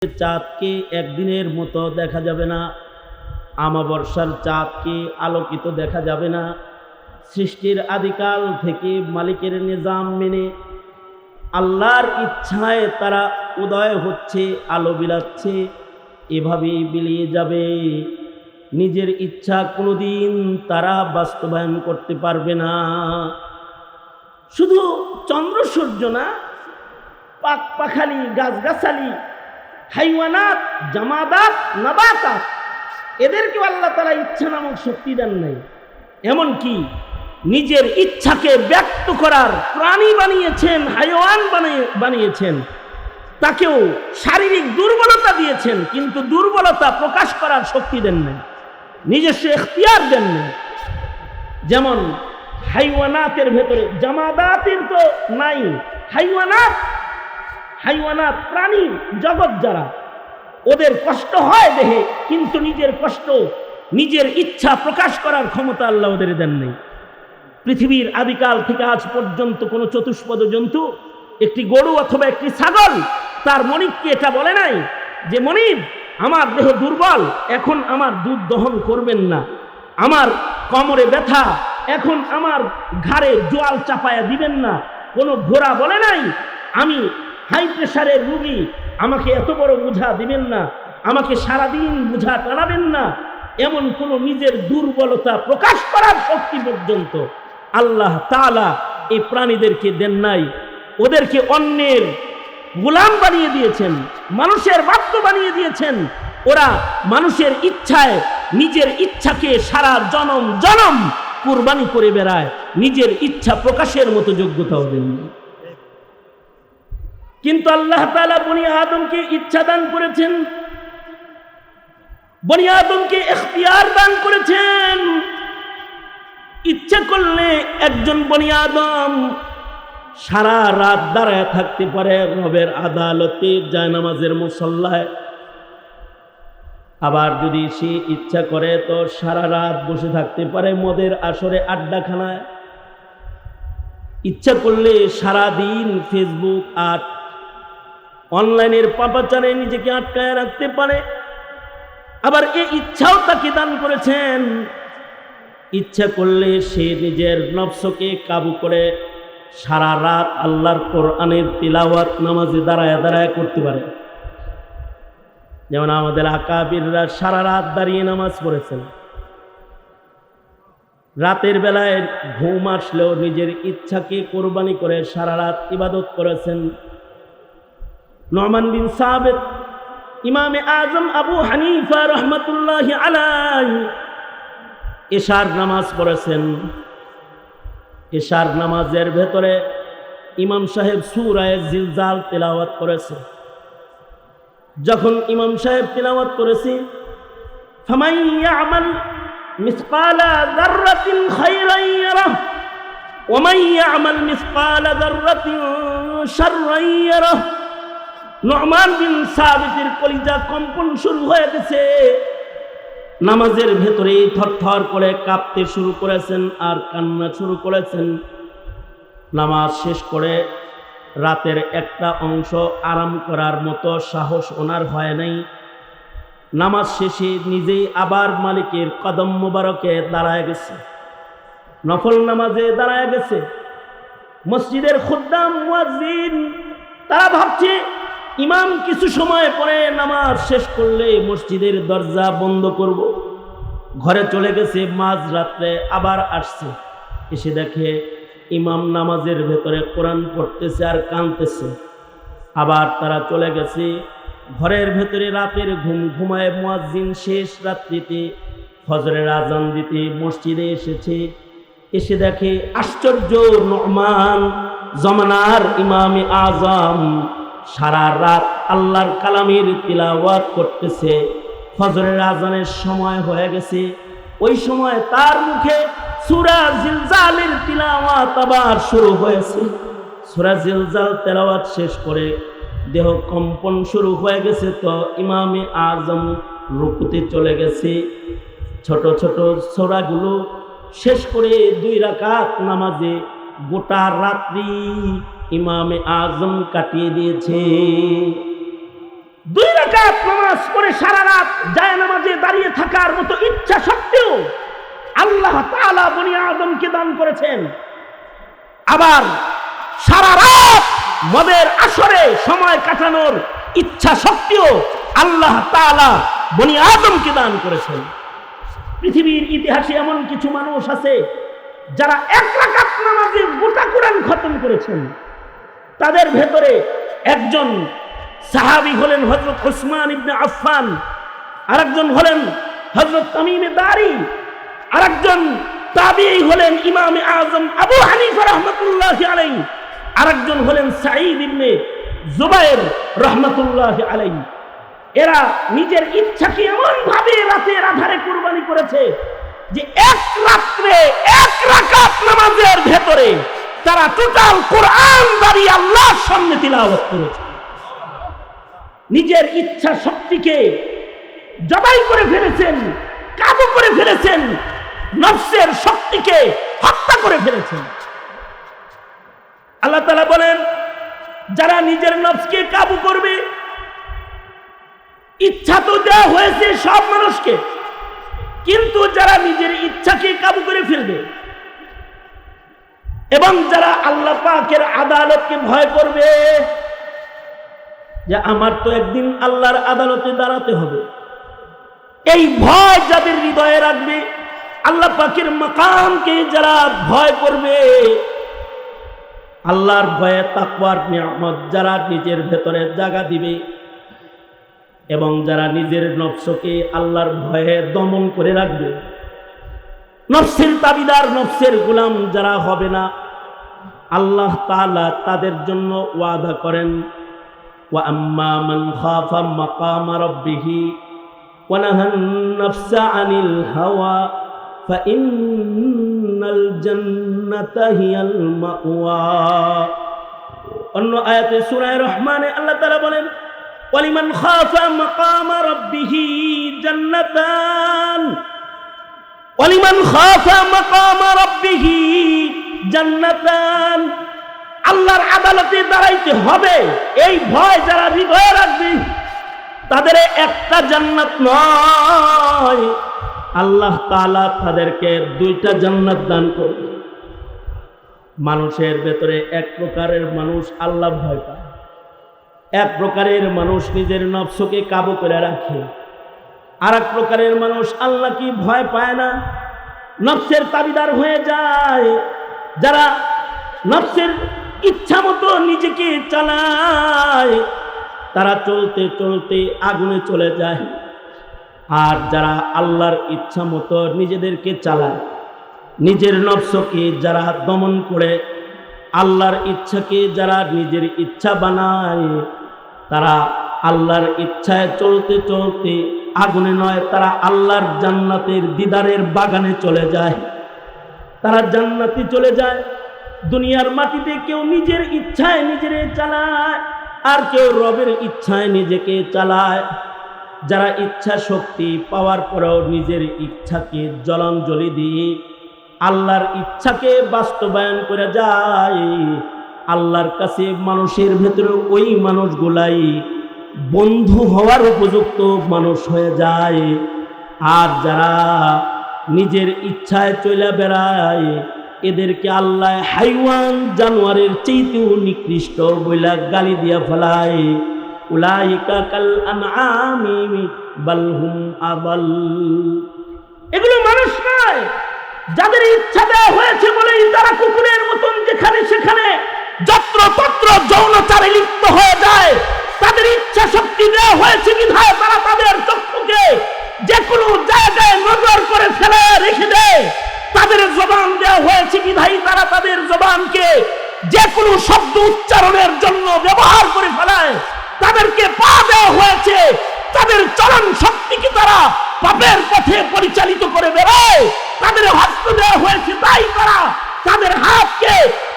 চাঁদকে একদিনের মতো দেখা যাবে না, আমাবর্ষার চাঁদকে আলোকিত দেখা যাবে না। সৃষ্টির আদিকাল থেকে মালিকের নিজাম মেনে আল্লাহর ইচ্ছায় তারা উদয় হচ্ছে, আলো বিলাচ্ছে, এভাবেই বিলিয়ে যাবে। নিজের ইচ্ছা কোনোদিন তারা বাস্তবায়ন করতে পারবে না। শুধু চন্দ্র সূর্য না, পাক পাখালি, গাছগাছালি, হাইওয়ানাত, জামাদাত, নাবাতাত, এদেরকেও আল্লাহ তাআলা ইচ্ছা নামক শক্তি দেন নাই। এমনকি নিজের ইচ্ছাকে ব্যক্ত করার প্রাণী বানিয়েছেন, হাইওয়ান বানিয়েছেন, তাকেও শারীরিক দুর্বলতা দিয়েছেন, কিন্তু দুর্বলতা প্রকাশ করার শক্তি দেন নাই, নিজস্ব এখতিয়ার দেন নাই। যেমন হাইওয়ানাতের ভেতরে, জামাদাতের তো নাই, হাইওয়ানাত প্রাণী জগৎ যারা, ওদের কষ্ট হয় দেহে, কিন্তু নিজের কষ্ট, নিজের ইচ্ছা প্রকাশ করার ক্ষমতা আল্লাহ ওদের দেন নেই। পৃথিবীর আদিকাল থেকে আজ পর্যন্ত কোনো চতুষ্পদ জন্তু, একটি গরু অথবা একটি ছাগল, তার মনিবকে এটা বলে নাই যে মনিব আমার দেহ দুর্বল, এখন আমার দুধ দহন করবেন না, আমার কোমরে ব্যথা, এখন আমার ঘাড়ে জোয়াল চাপায়া দিবেন না। কোনো ঘোড়া বলে নাই আমি হাই প্রেশারের রোগী, আমাকে এত বড় বোঝা দিবেন না, আমাকে সারাদিন বোঝা টানাবেন না। এমন কোনো নিজের দুর্বলতা প্রকাশ করার শক্তি পর্যন্ত আল্লাহ তাআলা এই প্রাণীদেরকে দেন নাই। ওদেরকে অন্যের গোলাম বানিয়ে দিয়েছেন, মানুষের বাধ্য বানিয়ে দিয়েছেন। ওরা মানুষের ইচ্ছায় নিজের ইচ্ছাকে সারা জনম জনম কুরবানি করে বেড়ায়, নিজের ইচ্ছা প্রকাশের মতো যোগ্যতাও দেননি। কিন্তু আল্লাহ তাআলা বনি আদমকে ইচ্ছা দান করেছেন, বনি আদমকে ইখতিয়ার দান করেছেন। ইচ্ছা করলে একজন বনি আদম সারা রাত দাঁড়ায় থাকতে পারে রবের আদালতে, জায়নামাজের মুসল্লায়। আবার যদি সে ইচ্ছা করে তো সারা রাত বসে থাকতে পারে মদের আসরে, আড্ডাখানায়। ইচ্ছা করলে সারা দিন ফেসবুক আর অনলাইনের পাপাচারে নিজেকে আটকায় রাখতে পারে। আবার এই ইচ্ছাও তাকে দান করেছেন, ইচ্ছা করলে সে নিজের নফসকে কাবু করে সারা রাত আল্লাহর কোরআনের তিলাওয়াত নামাজে দাঁড়ায় দাঁড়ায় করতে পারে। যেমন আমাদের আকাবিররা সারা রাত দাঁড়িয়ে নামাজ পড়েছেন, রাতের বেলায় ঘুম আসলেও নিজের ইচ্ছাকে কোরবানি করে সারা রাত ইবাদত করেছেন। নুমান বিন সাবিত, ইমামে আজম আবু হানিফা রহমতুল্লাহি আলাইহি এশার নামাজ পড়েছেন। এশার নামাজের ভেতরে ইমাম সাহেব সূরা জিলজাল তেলাওয়াত করেছে। যখন ইমাম সাহেব তেলাওয়াত করেছে, ফামান ইয়ামাল মিসকালা যাররাতিন খায়রান ইয়ারাহ ওয়া মান ইয়ামাল মিসকালা যাররাতিন শাররান ইয়ারাহ, নুমান বিন সাবিতের কলিজা কম্পন শুরু হয়ে গেছে। নামাজের ভেতরে থরথর করে কাঁপতে শুরু করেছেন আর কান্না শুরু করেছেন। নামাজ শেষ করে রাতের একটা অংশ আরাম করার মতো সাহস ওনার হয় নাই। নামাজ শেষে নিজেই আবার মালিকের কদম মোবারকে দাঁড়ায় গেছে, নফল নামাজে দাঁড়ায় গেছে। মসজিদের খুদ্দাম মুয়াজ্জিন তারা ভাবছে ইমাম কিছু সময় পরে নামাজ শেষ করলে মসজিদের দরজা বন্ধ করব। ঘরে চলে গেছে, মাঝ রাত্রে আবার আসছে, এসে দেখে ইমাম নামাজের ভেতরে কোরআন পড়তেছে আর কাঁদতেছে। আবার তারা চলে গেছে ঘরের ভেতরে, রাতের ঘুম ঘুমায় মুয়াজ্জিন শেষ রাত্রিতে ফজরের আজান দিতে মসজিদে এসেছে। এসে দেখে আশ্চর্য, নুমান জমানার ইমামে আজম সারা রাত আল্লাহর কালামের তিলাওয়াত করতেছে। ফজরের আজানের সময় হয়ে গেছে, ওই সময় তার মুখে সূরা জিলজালের তিলাওয়াত আবার শুরু হয়েছে। সূরা জিলজাল তেলাওয়াত শেষ করে দেহ কম্পন শুরু হয়ে গেছে, তো ইমামে আজম রুকুতে চলে গেছে। ছোট ছোট সূরাগুলো শেষ করে 2 রাকাত নামাজে গোটা রাত্রি ইমামে আজম কাটিয়ে দিয়েছে। 2 রাকাত নামাজ পড়ে সারা রাত জায়নামাজে দাঁড়িয়ে থাকার মতো ইচ্ছা সত্ত্বেও আল্লাহ তাআলা বনি আদমকে দান করেছেন। আবার সারা রাত মদের আসরে সময় কাটানোর ইচ্ছা সত্ত্বেও আল্লাহ তাআলা বনি আদমকে দান করেছেন। পৃথিবীর ইতিহাসে এমন কিছু মানুষ আছে যারা 1 রাকাত নামাজে গোটা কোরআন খতম করেছেন। তাদের ভেতরে একজন সাহাবী হলেন হযরত উসমান ইবনে আফফান, আরেকজন হলেন হযরত তামিমে দারি, আরেকজন তাবিঈ হলেন ইমামে আযম আবু হানিফা রাহমাতুল্লাহি আলাইহি, আরেকজন হলেন সাঈদ ইবনে জুবায়ের রাহমাতুল্লাহি আলাইহি। এরা নিজের ইচ্ছাকে এমন ভাবে রাতের আধারে কুরবানি করেছে যে 1 রাত্রে 1 রাকাত নামাজের ভেতরে তারা টোটাল কোরআন দাঁড়িয়ে আল্লাহর সামনে তিলাওয়াত করেছে। নিজের ইচ্ছা শক্তিকে জবাই করে ফেলেছেন, কাবু করে ফেলেছেন, নফসের শক্তিকে হত্যা করে ফেলেছেন। আল্লাহ তাআলা বলেন, যারা নিজের নফসকে কাবু করবে, ইচ্ছা তো দেওয়া হয়েছে সব মানুষকে, কিন্তু যারা নিজের ইচ্ছাকে কাবু করে ফেলবে এবং যারা আল্লাহ পাকের আদালতকে ভয় করবে, যে আমার তো একদিন আল্লাহর আদালতে দাঁড়াতে হবে, এই ভয় যাদের হৃদয়ে রাখবে, আল্লাহ পাকের মাকামকে যারা ভয় করবে, আল্লাহর ভয়ে তাকওয়ার নিয়ামত যারা নিজের ভেতরে জায়গা দিবে এবং যারা নিজের নফসকে আল্লাহর ভয়ে দমন করে রাখবে, নফসের তাবিদার, নফসের গোলাম যারা হবে না, আল্লাহ তাআলা তাদের জন্য ওয়াদা করেন, ওয়া আম্মা মান খাফা মাকামা রাব্বিহি ওয়া নাহান নাফসা আনিল হাওয়া ফাইন্নাল জান্নাতা হিয়াল মাওয়া। অন্য আয়াতে সূরা রহমানে আল্লাহ তাআলা বলেন, ওয়ালিমান খাফা মাকামা রাব্বিহি জান্নাতান, ওয়ালিমান খাফা মাকামা রাব্বিহি জান্নাতান। আল্লাহর আদালতে দাঁড়াইতে হবে, এই ভয় যারা হৃদয়ে রাখবে তাদের একটা জান্নাত নয়, আল্লাহ তাআলা তাদেরকে 2টা জান্নাত দান করবে। মানুষের ভেতরে 1 প্রকারের মানুষ আল্লাহ ভয় পায়, 1 প্রকারের মানুষ নিজের নফসকে কাবু করে রাখে, আর 1 প্রকারের মানুষ আল্লাহকে ভয় পায় না, নফসের তাবিদার হয়ে যায়। যারা নফসের ইচ্ছা মতো নিজেকে চালায় তারা চলতে চলতে আগুনে চলে যায়, আর যারা আল্লাহর ইচ্ছা মতো নিজেদেরকে চালায়, নিজের নফসকে যারা দমন করে, আল্লাহর ইচ্ছাকে যারা নিজের ইচ্ছা বানায়, তারা আল্লাহর ইচ্ছায় চলতে চলতে আগুনে নয়, তারা আল্লাহর জান্নাতের দিদারের বাগানে চলে যায়, তারা জান্নাতে চলে যায়। দুনিয়ার মাটিতে কেউ নিজের ইচ্ছায় নিজের চালায়, আর কেউ রবের ইচ্ছায় নিজেকে চালায়। যারা ইচ্ছা শক্তি পাওয়ার পরেও নিজের ইচ্ছাকে জলাঞ্জলি দিয়ে আল্লাহর ইচ্ছাকে বাস্তবায়ন করে যায়, আল্লাহর কাছে মানুষের ভেতরে ওই মানুষগুলাই বন্ধু হওয়ার উপযুক্ত মানুষ হয়ে যায়। আর যারা নিজের ইচ্ছায় চলে বেড়ায়, এদেরকে আল্লাহ হাইওয়ান জানোয়ারের চাইতেও নিকৃষ্ট বইলা গালি দিয়া ফেলায়। উলাইকা কাল আনআমি বাল হুম আদাল। এগুলো মানুষ নয়, যাদের ইচ্ছা দেওয়া হয়েছে বলেই তারা কুকুরের মতন যেখানে সেখানে যত্রতত্র যৌনাচারে লিপ্ত হয়ে যায়। তাদের ইচ্ছা শক্তি দেওয়া হয়েছে বিধায় তারা তাদের চক্ষুকে যে কোনো জায়গায় নজর করে ফেলে রেখে দেয়। তাদের জবান দেওয়া হয়েছে বিধায় তারা তাদের জবানকে যে কোনো শব্দ উচ্চারণের জন্য ব্যবহার করে ফেলায়। তাদেরকে পা দেওয়া হয়েছে, তাদের চলন শক্তিকে তারা পাপের পথে পরিচালিত করে বেড়ায়। তাদের হস্ত দেওয়া হয়েছে, তাই তারা তাদের হাতকে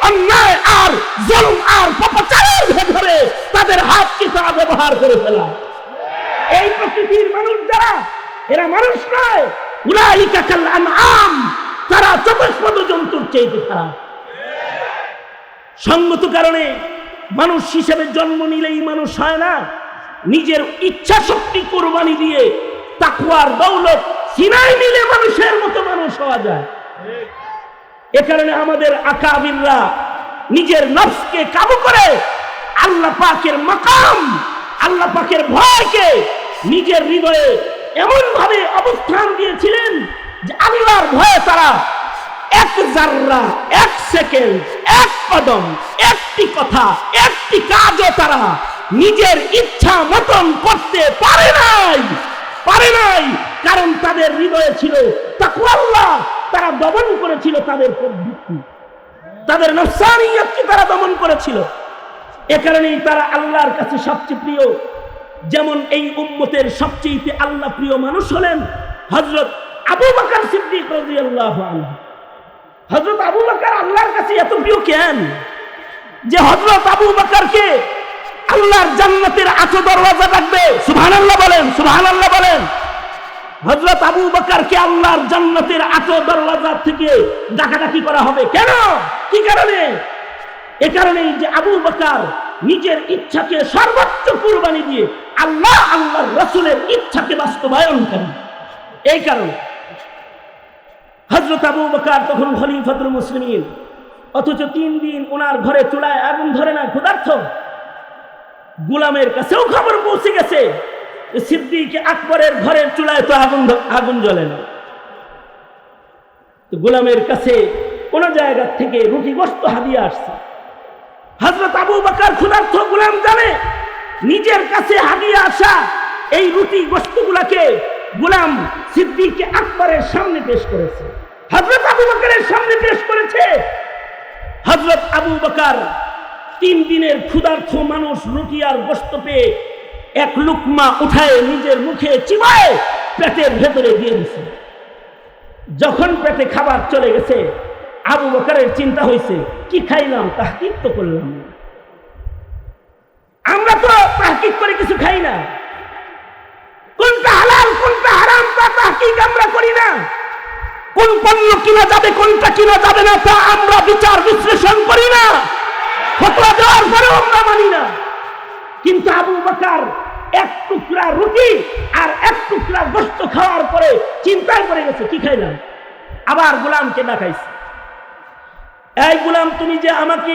অন্যায় আর জুলুম আর পাপাচারের ভেতরে তাদের হাতকে তারা ব্যবহার করে ফেলায়। এই প্রকৃতির মানুষ যারা, এরা মানুষ নয়। উলাইকা কাল আনআম, তারা চতুষ্পদ জন্তুর চাইতে খারাপ। সঙ্গত কারণে মানুষ হিসেবে জন্ম নিলেই মানুষ হয় না। নিজের ইচ্ছা শক্তি কোরবানি দিয়ে তাকওয়ার দৌলত সিনায় নিলে মানুষের মতো মানুষ হওয়া যায়। এ কারণে আমাদের আকাবিররা নিজের নফসকে কাবু করে আল্লাহ পাকের মাকাম, আল্লাহ পাকের ভয়কে নিজের হৃদয়ে এমন ভাবে অবস্থান দিয়েছিলেন যে আল্লাহর ভয়ে তারা এক জাররা, এক সেকেন্ড, এক কদম, একটি কথা, একটি কাজও তারা নিজের ইচ্ছা মতন করতে পারে নাই। কারণ তাদের হৃদয়ে ছিল তাকওয়াল্লাহ, তারা দমন করেছিল তাদের প্রবৃত্তি, তাদের নফসানিয়তকে তারা দমন করেছিল। এ কারণেই তারা আল্লাহর কাছে সবচেয়ে প্রিয়। যেমন এই উম্মতের সবচেয়ে আল্লাহ প্রিয় মানুষ হলেন হযরত আবু বকর সিদ্দিক রাদিয়াল্লাহু আনহু। হযরত আবু বকর আল্লাহর কাছে এত প্রিয় কেন যে হযরত আবু বকরকে আল্লাহর জান্নাতের আটো দরওয়াজা ডাকবে? সুবহানাল্লাহ বলেন, সুবহানাল্লাহ বলেন। হযরত আবু বকরকে আল্লাহর জান্নাতের আটো দরওয়াজা থেকে ডাকাডাকি করা হবে কেন? কি কারণে? এ কারণেই যে আবু বকর নিজের ইচ্ছাকে সর্বোচ্চ কুরবানি দিয়ে আল্লাহর রাসূলের ইচ্ছাকে বাস্তবায়ন করেন। এই কারণে হযরত আবু বকর তখন খলিফাতুল মুসলিমিন, অথচ 3 দিন ওনার ঘরে চুলায় আগুন ধরে না, ক্ষুধার্ত। গোলামের কাছেও খবর পৌঁছে গেছে সিদ্দিক আকবরের ঘরের চুলায় তো আগুন জ্বলে না। গোলামের কাছে কোন জায়গা থেকে রুটি গোশত হাদিয়া আসছে। হযরত আবু বকর ক্ষুধার্ত, গোলাম জানে নিজের কাছে হাদিয়া আসা এই রুটি গোশতগুলোকে গোলাম সিদ্দিক আকবরের সামনে পেশ করেছে, হযরত আবু বকরের সামনে পেশ করেছে। হযরত আবু বকর 3 দিনের ক্ষুধার্ত মানুষ রুটি আর গোশত পেয়ে এক লুকমা উঠায় নিজের মুখে চিবায় পেটের ভেতরে দিয়ে দিছে। যখন পেটে খাবার চলে গেছে আবু বকরের চিন্তা হয়েছে, কি খাইলাম, তাহকিক তো করলাম না। আমরা তো তাহকিক করে কিছু খাই না, কোনটা হালাল কোনটা হারাম তা তাহকিক আমরা করি না। কোন পণ্য কিনা যাবে কোনটা কিনা যাবে না তা আমরা বিচার বিশ্লেষণ করি না, ফতোয়া দেওয়ার পরেও আমরা মানি না। কিন্তু আবু বকর এক টুকরা রুটি আর এক টুকরা গোশত খাওয়ার পরে চিন্তায় পড়ে গেছে, কি খাইলাম। আবার গোলামকে ডাকাইছে, এই গোলাম, তুমি যে আমাকে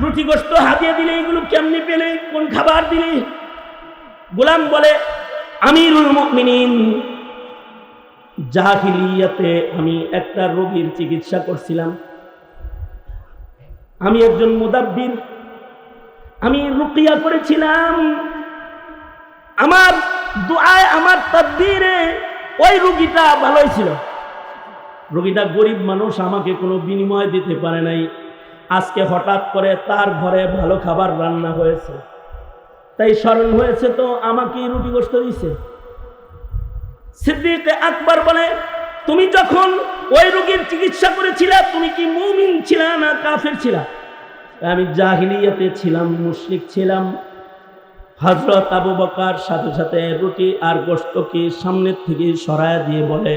রুটি গোশত হাদিয়া দিলে, এগুলো কেমনি পেলে, কোন খাবার দিলে? গোলাম বলে, আমিরুল মুমিনিন, জাহিলিয়াতে আমি একটা রোগীর চিকিৎসা করছিলাম। আমি একজন মুদাব্বির, আমি রুকিয়া করেছিলাম। আমার দুআয়, আমার তাদবীরে ওই রোগীটা ভালোই ছিল। রোগীটা গরিব মানুষ, আমাকে কোনো বিনিময় দিতে পারে নাই। আজকে হঠাৎ করে তার ঘরে ভালো খাবার রান্না হয়েছে, তাই স্মরণ হয়েছে, তো আমাকে রুটি গোশত দিছে। সিদ্দিক আকবর বলে, তুমি যখন ওই রোগীর চিকিৎসা করেছিলে তুমি কি মুমিন ছিলা না কাফের ছিলা? আমি জাহিলিয়াতে ছিলাম, মুশরিক ছিলাম। হযরত আবু বকর সাথে সাথে রুটি আর গোশতকে সামনের থেকে সরায় দিয়ে বলে,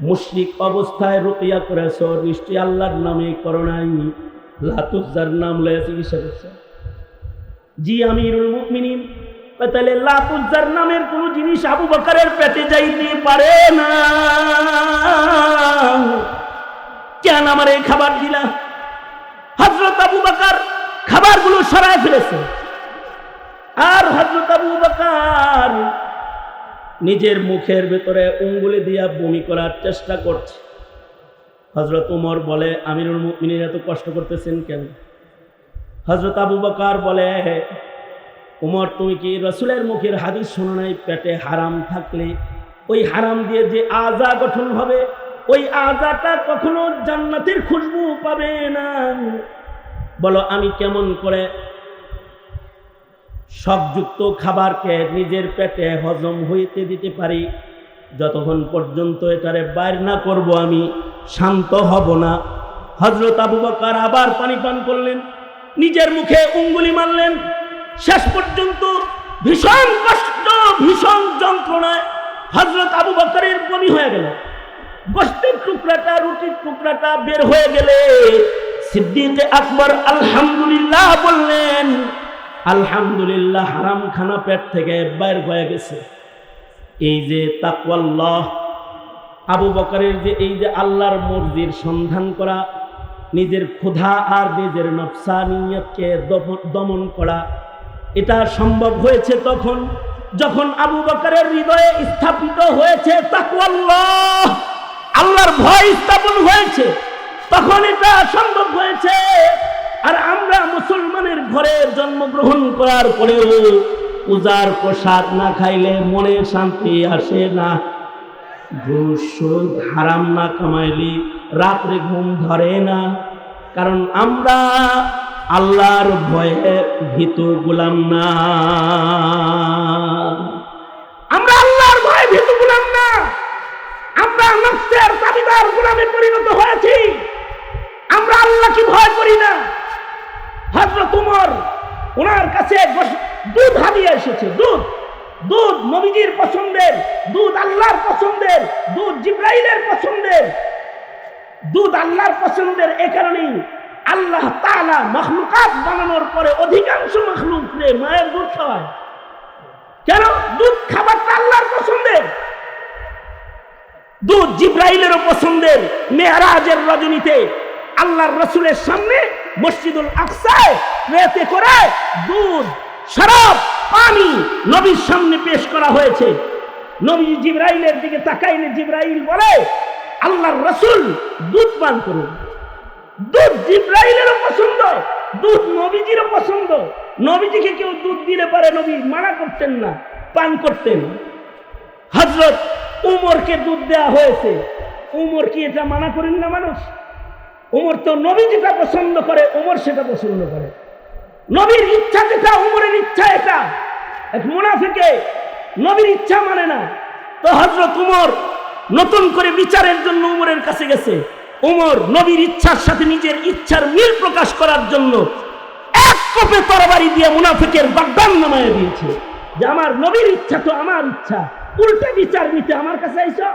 মুশরিক অবস্থায় রুকিয়া করেছো, নিশ্চয়ই আল্লাহর নামে করো নাই, লাতুজ্জার নাম লয়ে চিকিৎসা করছো। জি আমিরুল মুমিনিন। তাহলে লাতুজ্জার নামের কোন জিনিস আবু বকরের পেটে যাইতে পারে না, কেন আমার এই খাবার দিলা? হযরত আবু বকর খাবারগুলো সরায় ফেলেছে, আর হযরত আবু বকর নিজের মুখের ভেতরে উঙ্গুলি দিয়া বমি করার চেষ্টা করছে। হযরত ওমর বলে, আমিরুল মুমিনিন এত কষ্ট করতেছেন কেন? হযরত আবু বকর বলে, ওমর, তুমি কি রাসূলের মুখের হাদিস শোনো নাই? পেটে হারাম থাকলে ওই হারাম দিয়ে যে আযা গঠন হবে, ওই আযাটা কখনো জান্নাতের খুশবু পাবে না। বলো আমি কেমন করে শকযুক্ত খাবারকে নিজের পেটে হজম হইতে দিতে পারি? যতক্ষণ পর্যন্ত এটারে বাইর না করব আমি শান্ত হব না। হযরত আবু বকর আবার পানি পান করলেন, নিজের মুখে উঙ্গুলি মারলেন। শেষ পর্যন্ত ভীষণ কষ্ট, ভীষণ যন্ত্রণায় হযরত আবু বকরের বমি হয়ে গেল। গোশতের টুকরাটা, রুটির টুকরাটা বের হয়ে গেলে সিদ্দিক আকবর আলহামদুলিল্লাহ বললেন, আলহামদুলিল্লাহ হারাম খানা পেট থেকে বাইর হয়ে গেছে। এই যে তাকওয়াল্লাহ, আবু বকরের যে এই যে আল্লাহর মর্জির সন্ধান করা, নিজের ক্ষুধা আর নিজের নফসানিয়তকে দমন করা, এটা সম্ভব হয়েছে তখন যখন আবু বকরের হৃদয়ে স্থাপিত হয়েছে তাকওয়াল্লাহ, আল্লাহর ভয় স্থাপন হয়েছে, তখন এটা সম্ভব হয়েছে। আর আমরা মুসলমানের ঘরে জন্মগ্রহণ করার পরেও পূজার প্রসাদ না খাইলে মনে শান্তি আসে না, ঘুষ সুদ হারাম না কামাইলি রাত্রে ঘুম ধরে না, কারণ আমরা আল্লাহর ভয়ে ভীতু গোলাম না, আমরা আল্লাহর ভয়ে ভীতু গোলাম না, আমরা নফসের তাবিদার গোলামে পরিণত হয়েছি, আমরা আল্লাহকে ভয় করি না। হযরত উমর, ওনার কাছে দুধ হাদিয়া এসেছে, দুধ নবীজির পছন্দের, দুধ আল্লাহর পছন্দের, দুধ জিবরাইলের পছন্দের, দুধ আল্লাহর পছন্দের। এ কারণেই আল্লাহ তাআলা মাখলুকাত বানানোর পরে অধিকাংশ মাখলুককে মায়ের দুধ খাওয়ায়। কেন? দুধ খাবারটা আল্লাহর পছন্দের, দুধ জিবরাইলেরও পছন্দের। মেরাজের রজনীতে আল্লাহর রাসূলের সামনে মসজিদুল আকসায় রাতে করে দুধ, শরাব, পানি নবীর সামনে পেশ করা হয়েছে। নবী জিবরাইলের দিকে তাকাইলে জিবরাইল বলে, আল্লাহর রাসূল দুধ পান করুন। দুধ জিবরাইলেরও পছন্দ, দুধ নবীজিরও পছন্দ। নবীজিকে কেউ দুধ দিলে পারে নবী মানা করতেন না, পান করতেন। হযরত উমরকে দুধ দেয়া হয়েছে, উমর কি এটা মানা করেন না মানুষ? উমর তো নবী যেটা পছন্দ করে উমর সেটা পছন্দ করে, নবীর ইচ্ছা যেটা উমরের ইচ্ছা এটা। এক মুনাফিকে নবীর ইচ্ছা মানে না। তো হযরত উমর নতুন করে বিচারের জন্য উমরের কাছে গেছে। উমর নবীর ইচ্ছার সাথে নিজের ইচ্ছার মিল প্রকাশ করার জন্য এক কোপে তরবারি দিয়ে মুনাফিকের গর্দান নামায় দিয়েছে, যে আমার নবীর ইচ্ছা তো আমার ইচ্ছা, উল্টে বিচার নিতে আমার কাছে আইছো।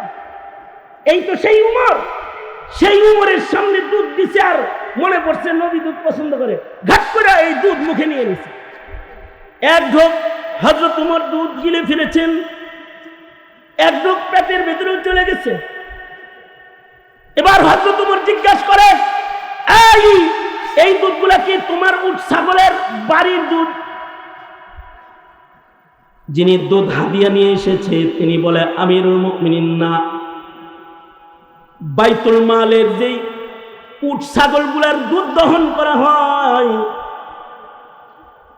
এই তো সেই উমর, সেই উমরের সামনে দুধ দিছে, আর মনে পড়ছে নবী দুধ পছন্দ করে, ঘাট করে এই দুধ মুখে নিয়ে নিছে। এক ঢোক হযরত উমর দুধ গিলে ফেলেছেন, এক ঢোক পেটের ভেতরে চলে গেছে। এবার হযরত উমর জিজ্ঞাসা করে, এই দুধগুলা কি তোমার উট ছাগলের বাড়ির দুধ? যিনি দুধ হাদিয়া নিয়ে এসেছে তিনি বলে, আমিরুল মুমিনিন না, বাইতুল মালের যেই উট ছাগলগুলার দুধ দহন করা হয়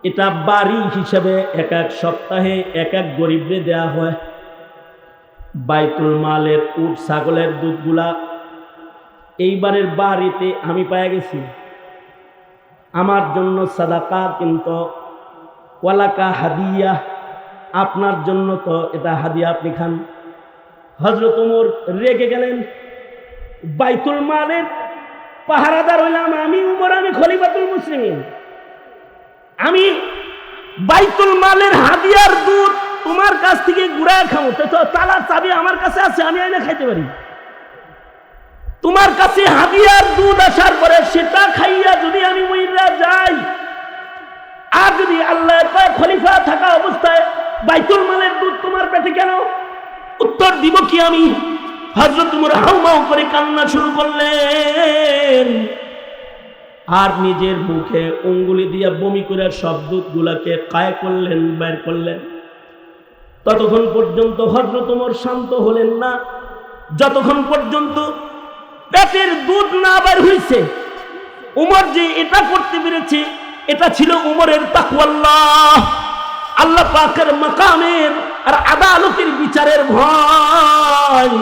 এটা বাড়ি হিসেবে এক এক সপ্তাহে এক এক গরিবরে দেয়া হয়। বাইতুল মালের উট ছাগলের দুধগুলা এইবারের বাড়িতে আমি পেয়ে গেছি, আমার জন্য সাদাকা, কিন্তু ওয়ালাকা হাদিয়া, আপনার জন্য তো এটা হাদিয়া, আপনি খান। হযরত ওমর রেগে গেলেন। বাইতুল মালের পাহারাদার হইলাম আমি উমর, আমি খলিফাতুল মুসলিমিন, আমি বাইতুল মালের হাদিয়ার দুধ তোমার কাছ থেকে ঘুরায় খাবো, তো তালার চাবি আমার কাছে আছে, আমি আইনা খাইতে পারি। তোমার কাছে হাদিয়ার দুধ আসার পরে সেটা খাইয়া যদি আমি মইরা যাই, আর যদি আল্লাহর পাক খলিফা থাকা অবস্থায় বাইতুল মালের দুধ তোমার পেটে কেন? উত্তর দিব কি আমি? হযরত উমর হাউমাউ করে কান্না শুরু করলেন, আর নিজের মুখে অঙ্গুলি দিয়ে বমি করে সব দুধগুলাকে কায় করলেন, বের করলেন। ততক্ষণ পর্যন্ত হযরত উমর শান্ত হলেন না, যতক্ষণ পর্যন্ত পেটের দুধ না বের হইছে। উমর যে এটা করতে পেরেছে এটা ছিল উমরের তাকওয়াল্লাহ, আল্লাহ পাকের মাকামের আর আদালতের বিচারের ভয়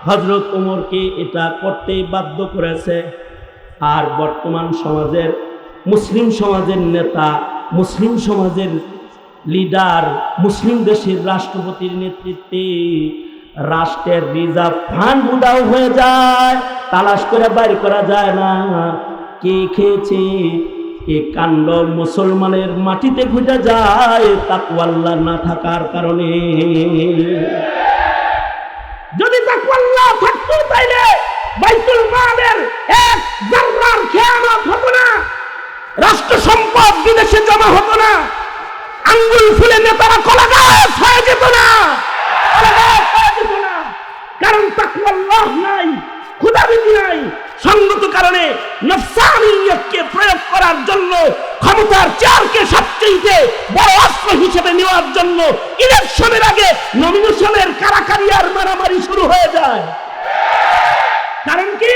হযরত উমরকে এটা করতে বাধ্য করেছে। আর বর্তমান সমাজের মুসলিম সমাজের নেতা, মুসলিম সমাজের লিডার, মুসলিম দেশের রাষ্ট্রপতির নেতৃত্বে রাষ্ট্রের রিজার্ভ ফান্ড উধাও হয়ে যায়, তালাশ করে বাইর করা যায় না কে খেয়েছে। এ কাণ্ড মুসলমানের মাটিতে ঘুরে যায় তাকওয়াল্লাহ না থাকার কারণে। যদি তাকওয়াল্লাহ থাকতো তাইলে বাইতুল মালের এক জাররার খেয়ানত হতো না, রাষ্ট্র সম্পদ বিদেশে জমা হতো না, আঙ্গুল ফুলে নেতারা কলা গাছ হয়ে যেত না, কারণ তাকওয়া আল্লাহ নাই, খোদাভীতি নাই। সঙ্গত কারণে নফসানিয়তকে প্রয়োগ করার জন্য, ক্ষমতার চেয়ারকে সবচেয়ে বড় অস্ত্র হিসেবে নেওয়ার জন্য ইলেকশনের আগে নমিনেশনের কারাকারি আর মারামারি শুরু হয়ে যায়। কারণ কি?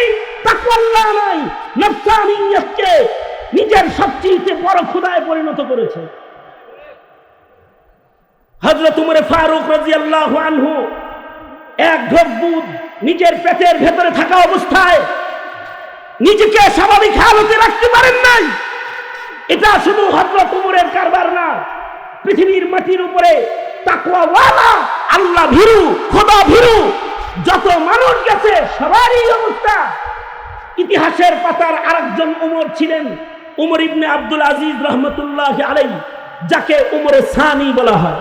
তাকওয়া আল্লাহ নাই, নফসানিয়তকে নিজের সবচেয়ে বড় খোদায় পরিণত করেছে। হযরত উমর ফারুক রাদিয়াল্লাহু আনহু এক ঢোক দুধ নিজের পেটের ভেতরে থাকা অবস্থায় নিজেকে স্বাভাবিক হালতে রাখতে পারেন নাই। এটা শুধু হযরত উমরের কারবার না, পৃথিবীর মাটির উপরে তাকওয়াওয়ালা, আল্লাহ ভীরু, খোদা ভীরু যত মানুষ গেছে সবারই অবস্থা। ইতিহাসের পাতার আরেকজন উমর ছিলেন উমর ইবনে আব্দুল আজিজ রহমতুল্লাহ আলাইহি, যাকে উমরে সানি বলা হয়,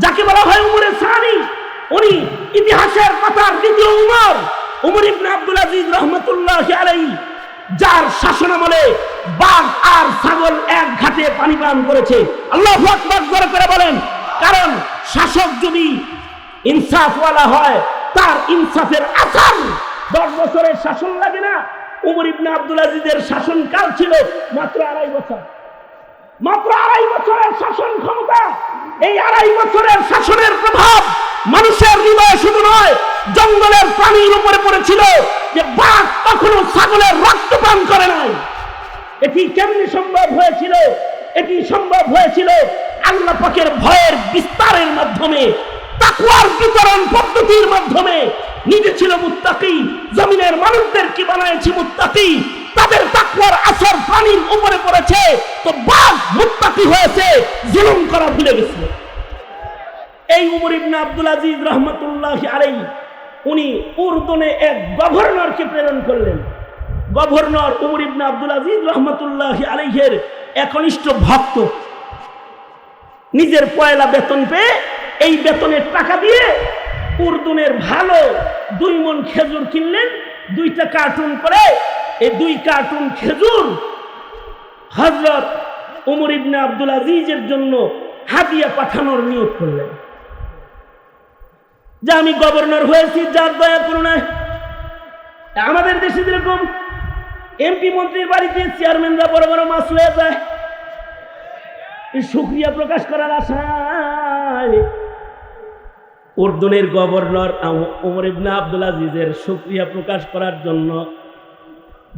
যাকে বলা হয় উমরে সানি। উনি ইতিহাসের পাতার দ্বিতীয় উমর, উমর ইবনে আব্দুল আজিজ রহমতুল্লাহ আলাইহি, যার শাসনামলে বাঘ আর ছাগল এক ঘাটে পানি পান করেছে। আল্লাহু আকবার জোরে করে বলেন। কারণ শাসক যদি ইনসাফওয়ালা হয়, তার ইনসাফের আসার 10 বছরের শাসন লাগে না। উমর ইবনে আব্দুল আজিজের শাসনকাল ছিল মাত্র 2.5 বছর, মাত্র 2.5 বছরের শাসন ক্ষমতা। এই 2.5 বছরের শাসনের প্রভাব মানুষের হৃদয়ে শুধু নয়, জঙ্গলের প্রাণীর উপরে পড়েছিল, যে বাঘ কখনো ছাগলের রক্ত পান করে নাই। এটি কেমনি সম্ভব হয়েছিল? এটি সম্ভব হয়েছিল আল্লাহ পাকের ভয়ের বিস্তারের মাধ্যমে, তাকওয়ার বিতরণ পদ্ধতির মাধ্যমে। নিজে ছিল মুত্তাকি, জমিনের মানুষদের কি বানায়ছে মুত্তাকি, তাদের তাকওয়ার আসর প্রাণীর উপরে পড়েছে, তো বাঘ মুত্তাকি হয়েছে, জুলুম করা ভুলে গেছে। এই উমর ইবনে আব্দুল আজিজ রহমতুল্লাহ আলাইহি, উনি উর্দুনে এক গভর্নরকে প্রেরণ করলেন। গভর্নর উমর ইবনে আব্দুল আজিজ রহমতুল্লাহ আলাইহির একনিষ্ঠ ভক্ত। নিজের পয়লা বেতন পেয়ে এই বেতনের টাকা দিয়ে উর্দুনের ভালো 2 মণ খেজুর কিনলেন, 2টা কার্টুন করে। এই 2 কার্টুন খেজুর হযরত উমর ইবনে আব্দুল আজিজের জন্য হাদিয়া পাঠানোর নিয়ত করলেন, যে আমি গভর্নর হয়েছি, যার দয়া করুণা। আমাদের দেশে যেরকম এমপি মন্ত্রীর বাড়িতে চেয়ারম্যানরা বড় বড় মাছ হয়ে যায়, শুকরিয়া প্রকাশ করার আশায় উর্দুনের গভর্নর উমর ইবনে আব্দুল আজিজের শুকরিয়া প্রকাশ করার জন্য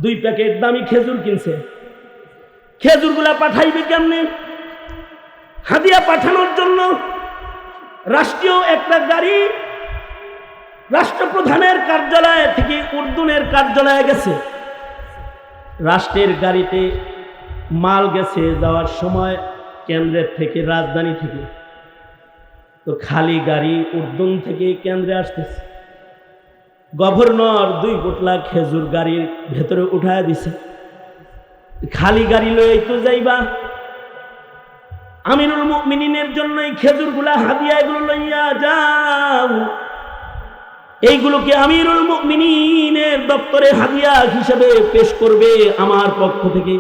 2 প্যাকেট দামি খেজুর কিনছে। খেজুরগুলা পাঠাইবে কেমনে? হাদিয়া পাঠানোর জন্য রাষ্ট্রীয় একটা গাড়ি রাষ্ট্রপ্রধানের কার্যালয় থেকে উর্দুনের কার্যালয়ে গেছে। রাষ্ট্রের গাড়িতে মাল গেছে যাওয়ার সময় কেন্দ্রের থেকে, রাজধানী থেকে। তো খালি গাড়ি উর্দুন থেকে কেন্দ্রে আসতেছে। গভর্নর 2 পোটলা খেজুর গাড়ির ভেতরে উঠায় দিছে। খালি গাড়ি লই তো যাইবা, আমিরুল মুমিনিনের জন্য এই খেজুরগুলা হাদিয়া, এগুলো লইয়া যাও। এইগুলোকে আমিরুল মুমিনিনের দপ্তরে হাদিয়া হিসেবে পেশ করবে আমার পক্ষ থেকে।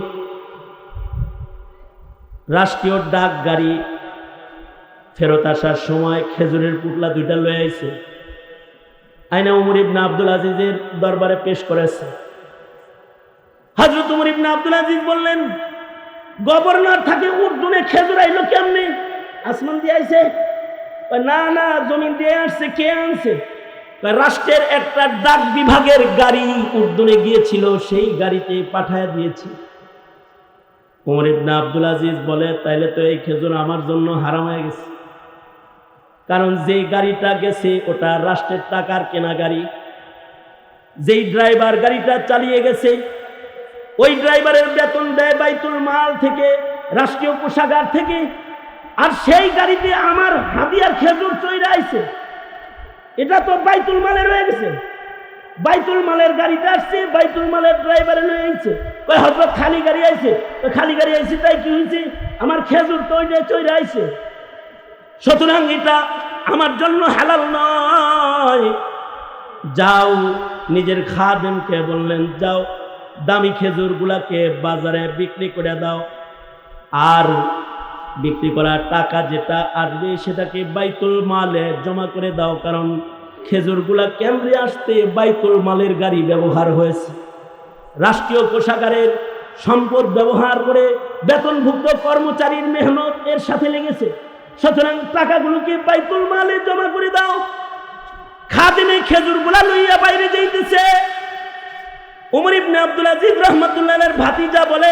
রাষ্ট্রীয় ডাক গাড়ি ফেরত আসার সময় খেজুরের পুটলা 2টা লয়ে আইছে, আইনা উমর ইবনে আব্দুল আজিজের দরবারে পেশ করেছে। হযরত উমর ইবনে আব্দুল আজিজ বললেন, গভর্নর থাকে উর্দুনে খেজুর আইলো কেমনে? আসমান দিয়ে আইছে? না না, জমিন দিয়ে আসছে। কে আনছে? রাষ্ট্রের একটা ডাক বিভাগের গাড়ি উর্দুনে গিয়েছিল, সেই গাড়িতে পাঠায় দিয়েছি। উমর ইবনে আব্দুল আজিজ বলে, তাইলে তো এই খেজুর আমার জন্য হারাম হয়ে গেছে। কারণ যেই গাড়িটা গেছে ওটা রাষ্ট্রের টাকার কেনা গাড়ি। যেই ড্রাইভার গাড়িটা চালিয়ে গেছে, ওই ড্রাইভারের বেতন দেয় বাইতুল মাল থেকে, রাষ্ট্রীয় কোষাগার থেকে। আর সেই গাড়িতে আমার হাদিয়ার খেজুর চইরা আইছে, এটা তো বাইতুল মালে রয়ে গেছে। বাইতুল মালের গাড়িতে আসছে, বাইতুল মালের ড্রাইভারে লয়ে আইছে। কই হযরত খালি গাড়ি আইছে? খালি গাড়ি আইছে তাই কি হয়েছে? আমার খেজুর তো ওইটা চইরা আইছে, সুতরাং এটা আমার জন্য হালাল নয়। যাও, নিজের খাদেমকে বললেন, যাও দামি খেজুরগুলাকে বাজারে বিক্রি করে দাও, আর বিক্রি করার টাকা যেটা আসবে সেটাকে বাইতুল মালে জমা করে দাও। কারণ খেজুরগুলা কেন্দ্রে আসতে বাইতুল মালের গাড়ি ব্যবহার হয়েছে, রাষ্ট্রীয় কোষাগারের সম্পদ ব্যবহার করে বেতনভুক্ত কর্মচারীর মেহনত এর সাথে লেগেছে। সুতরাং টাকাগুলোকে বাইতুল মালে জমা করে দাও। খাদেমে খেজুরগুলা লইয়া বাইরে যাইতেছে। উমর ইবনে আব্দুল আজিজ রাহমাতুল্লাহির ভাতিজা বলে,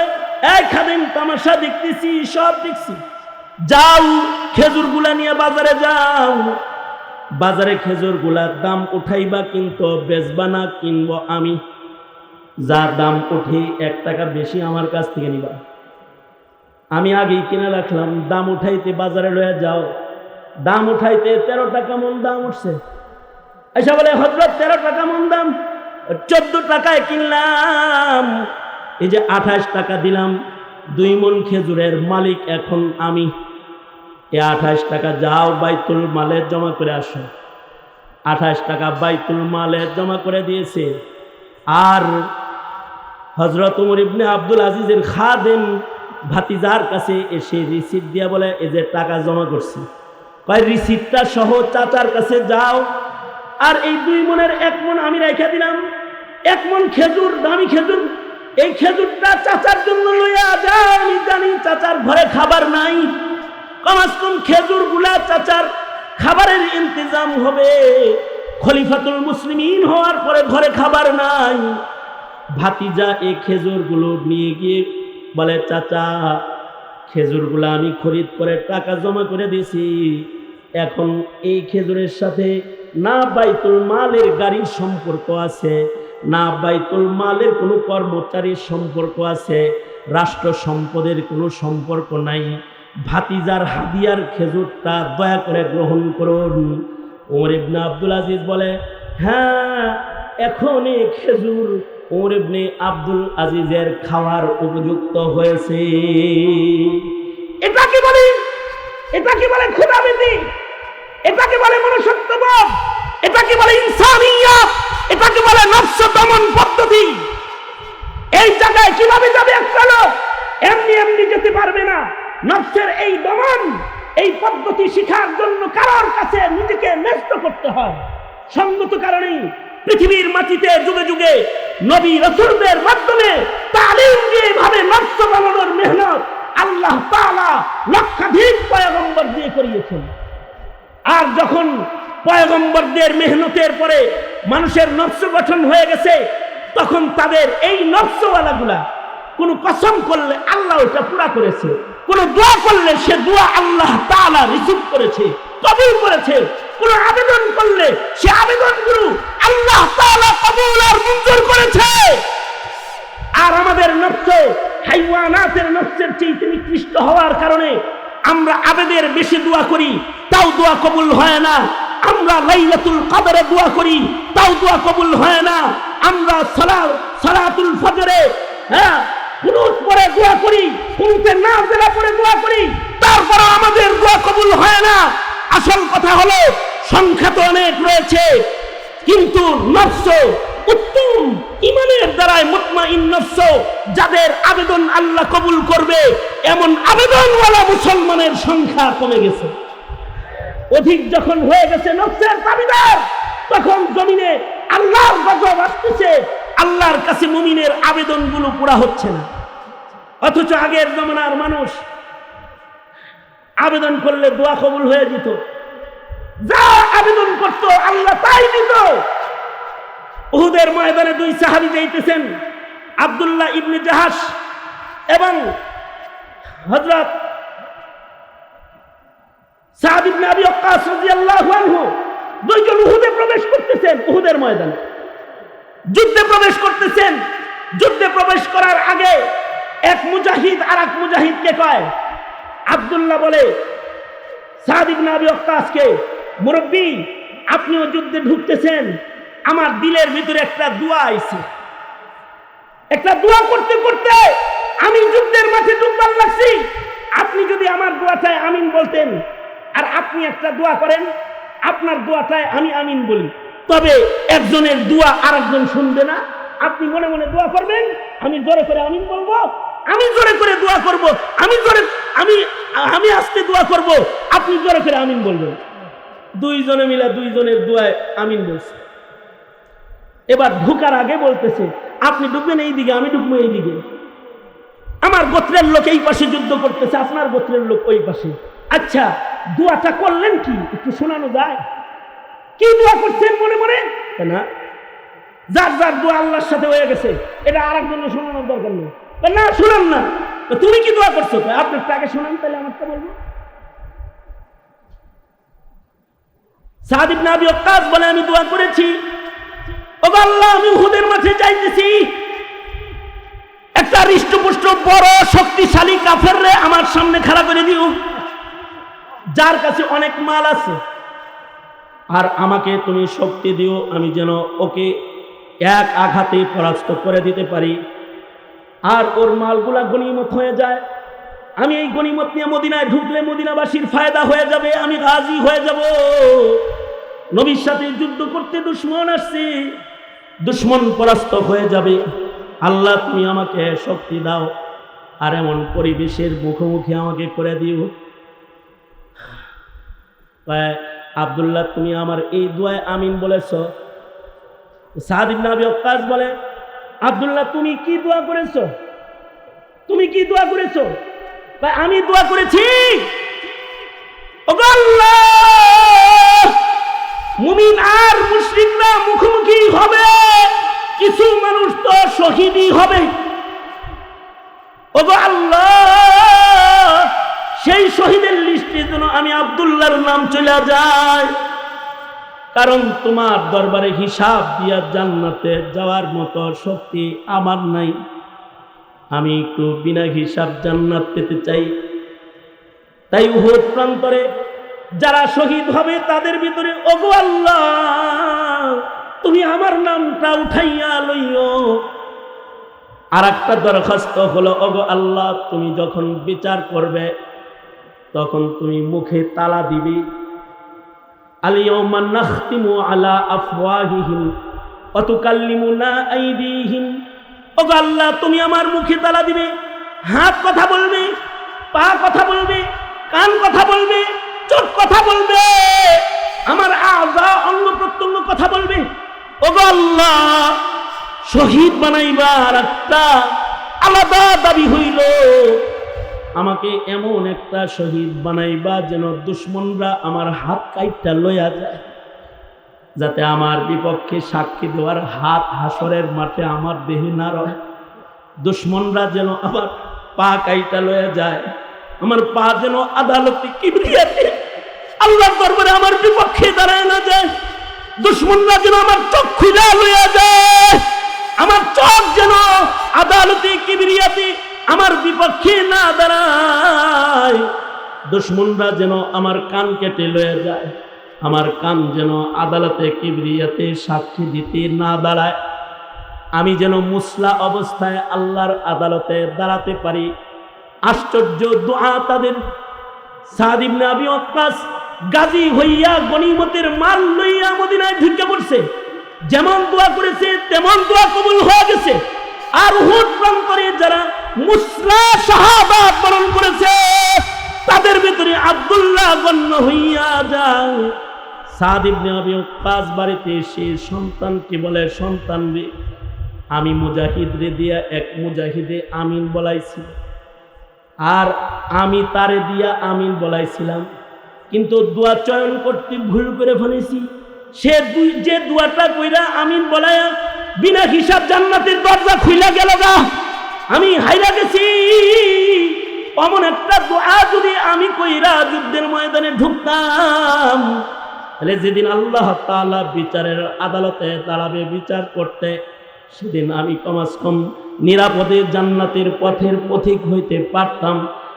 এই খাদেম, তামাশা দেখতেছি, সব দেখছি, যাও খেজুরগুলা নিয়ে বাজারে যাও। বাজারে খেজুরগুলার দাম উঠাইবা, কিন্তু বেচবা না, কিনবো আমি। যার দাম উঠে 1 টাকা বেশি আমার কাছ থেকে নিবা। আমি আগেই কিনে রাখলাম, দাম উঠাইতে বাজারে লয়ে যাও। দাম উঠাইতে 13 টাকা মন দাম উঠছে। এসে বলে, হযরত 13 টাকা মন দাম, 14 টাকায় কিনলাম, এই যে 28 টাকা দিলাম। 2 মন খেজুরের মালিক এখন আমি। এই 28 টাকা যাও বাইতুল মালে জমা করে আসো। 28 টাকা বাইতুল মালে জমা করে দিয়েছে। আর হযরত উমর ইবনে আব্দুল আজিজের খাদেম ভাতিজার কাছে এসে রিসিপ্ট দিয়া বলে, এই যে টাকা জমা করছি। কয়, রিসিপ্টটা সহ চাচার কাছে যাও, আর এই 2 মনের 1 মন আমি রেখে দিলাম। 1 মন খেজুর, দামি খেজুর, এই খেজুরটা চাচার জন্য লইয়া যাও। আমি জানি চাচার ঘরে খাবার নাই, কমাস কম খেজুরগুলা চাচার খাবারের ইন্তজাম হবে। খলিফাতুল মুসলিমিন হওয়ার পরে ঘরে খাবার নাই। ভাতিজা এই খেজুরগুলো নিয়ে গিয়ে বলে, চাচা, খেজুরগুলো আমি খরিদ করে টাকা জমা করে দিয়েছি। এখন এই খেজুরের সাথে না বাইতুল মালের গাড়ির সম্পর্ক আছে, না বাইতুল মালের কোনো কর্মচারীর সম্পর্ক আছে, রাষ্ট্র সম্পদের কোনো সম্পর্ক নাই। ভাতিজার হাদিয়ার খেজুরটা দয়া করে গ্রহণ করুন। ওমর ইবনে আব্দুল আজিজ বলে, হ্যাঁ, এখন এই খেজুর ওমর ইবনে আব্দুল আজিজের খাওয়ার উপযুক্ত হয়েছে। এটাকে বলে, এটাকে বলে খোদাবীতি, এটাকে বলে মনুষ্যত্ববোধ, এটাকে বলে ইনসানিয়ত, এটাকে বলে নফস দমন পদ্ধতি। এই জায়গায় কিভাবে যাবে একটা লোক? এমনি এমনি যেতে পারবে না। নফসের এই দমন, এই পদ্ধতি শিখার জন্য কারোর কাছে নিজেকে ন্যস্ত করতে হয়। সঙ্গত কারণেই পৃথিবীর মাটিতে যুগে যুগে নবী রাসূলদের মাধ্যমে তালিম দিয়ে ভাবে নফস দমনের মেহনত আল্লাহ তাআলা লক্ষাধিক পয়গম্বর দিয়ে করিয়েছেন। আর যখন পয়গম্বরদের মেহনতের পরে মানুষের নফস গঠন হয়ে গেছে, তখন তাদের এই নফসওয়ালাগুলা কোন কসম করলে আল্লাহ ওটা পুরা করেছে, কোন দোয়া করলে সে দোয়া আল্লাহ তাআলা রিসিভ করেছে, কবুল করেছে। কোন আবেদন করলে সে আবেদনগুলো আল্লাহ তাআলা কবুল আর মঞ্জুর করেছে। আর আমাদের নফস হাইওয়ানাতের নফসের চেয়ে নিকৃষ্ট হওয়ার কারণে আমরা আবেদের বেশি দোয়া করি, তাও দোয়া কবুল হয় না। আমরা লাইলাতুল কদরে দোয়া করি, তাও দোয়া কবুল হয় না। আমরা সালাতুল ফজরে কুনুত পড়ে দোয়া করি, কুনুতে নাযিলা পড়ে দোয়া করি, তারপরে আমাদের দোয়া কবুল হয় না। আসল কথা হলো সংখ্যা তো অনেক রয়েছে, কিন্তু নফস উত্তম ঈমানের দ্বারাই মুতমাইন নফস, যাদের আবেদন আল্লাহ কবুল করবে, এমন আবেদনওয়ালা মুসলমানের সংখ্যা কমে গেছে। অধিক যখন হয়ে গেছে নফসের দাবিদার, তখন জমিনে আল্লাহর গজব আসতেছে, আল্লাহর কাছে মুমিনের আবেদনগুলো পুরা হচ্ছে না। অথচ আগের জমানার মানুষ আবেদন করলে দোয়া কবুল হয়ে যেত, যা আবেদন করত আল্লাহ তাই দিত। উহুদের ময়দানে 2 সাহাবী যাইতেছেন, আব্দুল্লাহ ইবনে জাহাশ এবং হযরত সাদ ইবনে আবি ওয়াক্কাস রাদিয়াল্লাহু আনহু, 2 জন উহুদে প্রবেশ করতেছেন। উহুদের ময়দানে যুদ্ধে প্রবেশ করতেছেন। যুদ্ধে প্রবেশ করার আগে এক মুজাহিদ আর এক মুজাহিদকে কয়, আব্দুল্লাহ বলে সাদ ইবনে আবি ওয়াক্কাসকে, মুরব্বী, আপনিও যুদ্ধে ঢুকতেছেন, আমার দিলের ভিতরে একটা দোয়া আইছে। একটা দোয়া করতে করতে আমি যুদ্ধের মাঠে ডুববার লাগছি। আপনি যদি আমার দোয়াটায় আমিন বলতেন, আর আপনি একটা দোয়া করেন, আপনার দোয়াটায় আমি আমিন বলি, তবে একজনের দোয়া আরেকজন শুনবে না। আপনি মনে মনে দোয়া করবেন, আমি জোরে করে আমিন বলবো, আমি জোরে করে দোয়া করব, আমি আস্তে দোয়া করব, আপনি জোরে করে আমিন বলবেন। দুইজনে মিলে দুইজনের দোয়ায় আমিন বলছে। এবার ঢুকার আগে বলতেছে, আপনি ঢুকবেন এই দিকে, আমি ঢুকবো এই দিকে। আমার গোত্রের লোক এই পাশে যুদ্ধ করতেছে, আপনার গোত্রের লোক ওই পাশে। আচ্ছা, দোয়াটা করলেন কি একটু শোনানো যায়? কি দোয়া করছেন মনে মনে? না, যার যার দোয়া আল্লাহর সাথে হয়ে গেছে, এটা আরেকজনের শোনানোর দরকার নেই। না, শুনান না। তুমি কি দোয়া করছো? আপনার টাকে শোনান, তাহলে আমারটা বলবো। সাদ ইবনে আবি ওয়াক্কাস বলে, আমি দোয়া করেছি, ওগো আল্লাহ, আমি উহুদের মাঠে যাইতেছি, একটা হৃষ্টপুষ্ট বড় শক্তিশালী কাফেররে আমার সামনে খাড়া করে দিও, যার কাছে অনেক মাল আছে, আর আমাকে তুমি শক্তি দিও, আমি যেন ওকে এক আঘাতে পরাস্ত করে দিতে পারি, আর ওর মালগুলা গনিমত হয়ে যায়। আমি এই গনিমত নিয়ে মদিনায় ঢুকলে মদিনাবাসীর ফায়দা হয়ে যাবে, আমি গাজী হয়ে যাব। নবীর সাথে যুদ্ধ করতে দুশমন আসছে, দুশমন পরাস্ত হয়ে যাবে। আল্লাহ, তুমি আমাকে শক্তি দাও, আর এমন পরিবেশের মুখোমুখি আমাকে করে দিও। আব্দুল্লাহ, তুমি আমার এই দোয়ায় আমিন বলেছ। সাদ ইবনে আবি ওয়াক্কাস বলে, আব্দুল্লাহ, তুমি কি দোয়া করেছো? তুমি কি দোয়া করেছো? আমি দোয়া করেছি, ওগো আল্লাহ, মুমিন আর মুশরিকরা মুখোমুখি হবে, কিছু মানুষ তো শহীদই হবে। ওগো আল্লাহ, সেই শহীদের লিস্টে যেন আমি আব্দুল্লাহর নাম চলে যায়, কারণ তোমার দরবারে হিসাব দিয়া জান্নাতে যাওয়ার মতো শক্তি আমার নাই। আমি একটু বিনা হিসাব জান্নাত পেতে চাই। তাই উহুদ প্রান্তরে যারা শহীদ হবে তাদের ভিতরে, ওগো আল্লাহ, তুমি আমার নামটা উঠাইয়া লইও। আর একটা দরখাস্ত হলো, ওগো আল্লাহ, তুমি যখন বিচার করবে তখন তুমি মুখে তালা দিবি। আল-ইয়াওমা নাখতিমু আলা আফওয়াহিহিম ওয়া তুকাল্লিমুনা আইদিহিম। ওগো আল্লাহ, তুমি আমার মুখে তালা দিবে, হাত কথা বলবে, পা কথা বলবে, কান কথা বলবে, চোখ কথা বলবে, আমার আযা অঙ্গ প্রত্যঙ্গ কথা বলবে। ওগো আল্লাহ, শহীদ বানাইবার একটা আলাদা দাবি হইল, আমাকে এমন একটা শহীদ বানাইবা যেন দুশমনরা আমার হাত কাইটা লইয়া যায়, যাতে আমার বিপক্ষে সাক্ষী দেওয়ার হাত হাসরের মাঠে আমার দেহে না রয়। দুশমনরা যেন আমার পা কাইটা লইয়া যায়, আমার পা যেন আদালতে কিবরিয়াতে আল্লাহর দরবারে আমার বিপক্ষে দাঁড়ায় না যায়। দুশমনরা যেন আমার চোখ খুলে লইয়া যায়, আমার চোখ যেন আদালতে কিবরিয়াতে আমার বিপক্ষে না দাঁড়ায়। দুশমনরা যেন আমার কান কেটে লয়ে যায়, আমার কান যেন আদালতে কিবরিয়াতে সাক্ষী দিতে না দাঁড়ায়। আমি যেন মুসলা অবস্থায় আল্লাহর আদালতে দাঁড়াতে পারি। আশ্চর্য দোয়া তাদের। সাদ ইবনে আবি ওয়াক্কাস গাজী হইয়া গনিমতের মাল লইয়া মদিনায় ঢুকে পড়ছে। যেমন দোয়া করেছে তেমন দোয়া কবুল হয়ে গেছে। আর উহুদ প্রান্তরে যারা মুসলা সাহাবা বরণ করেছে তাদের ভিতরে আব্দুল্লাহ গণ্য হইয়া যায়। সাদ ইবনে আবি ওয়াক্কাস বাড়িতে এসে সন্তানকে বলে, সন্তান রে, আমি মুজাহিদ রে দিয়া এক মুজাহিদে আমিন বলাইছি, আর আমি তারে দিয়া আমিন বলাইছিলাম, কিন্তু দোয়া চয়ন করতে ভুল করে ফেলেছি। সে যে দোয়াটা কইরা আমিন বলায়া বিনা হিসাব জান্নাতের দরজা খুইলা গেল গা, আমি হাইরা গেছি। অমন একটা দোয়া যদি আমি কইরা যুদ্ধের ময়দানে ঢুকতাম, তাহলে যেদিন আল্লাহ তাআলা বিচারের আদালতে দাঁড়াবে বিচার করতে, সেদিন আমি কমাস কম নিরাপদে জান্নাতের পথের পথিক হইতে পারতাম।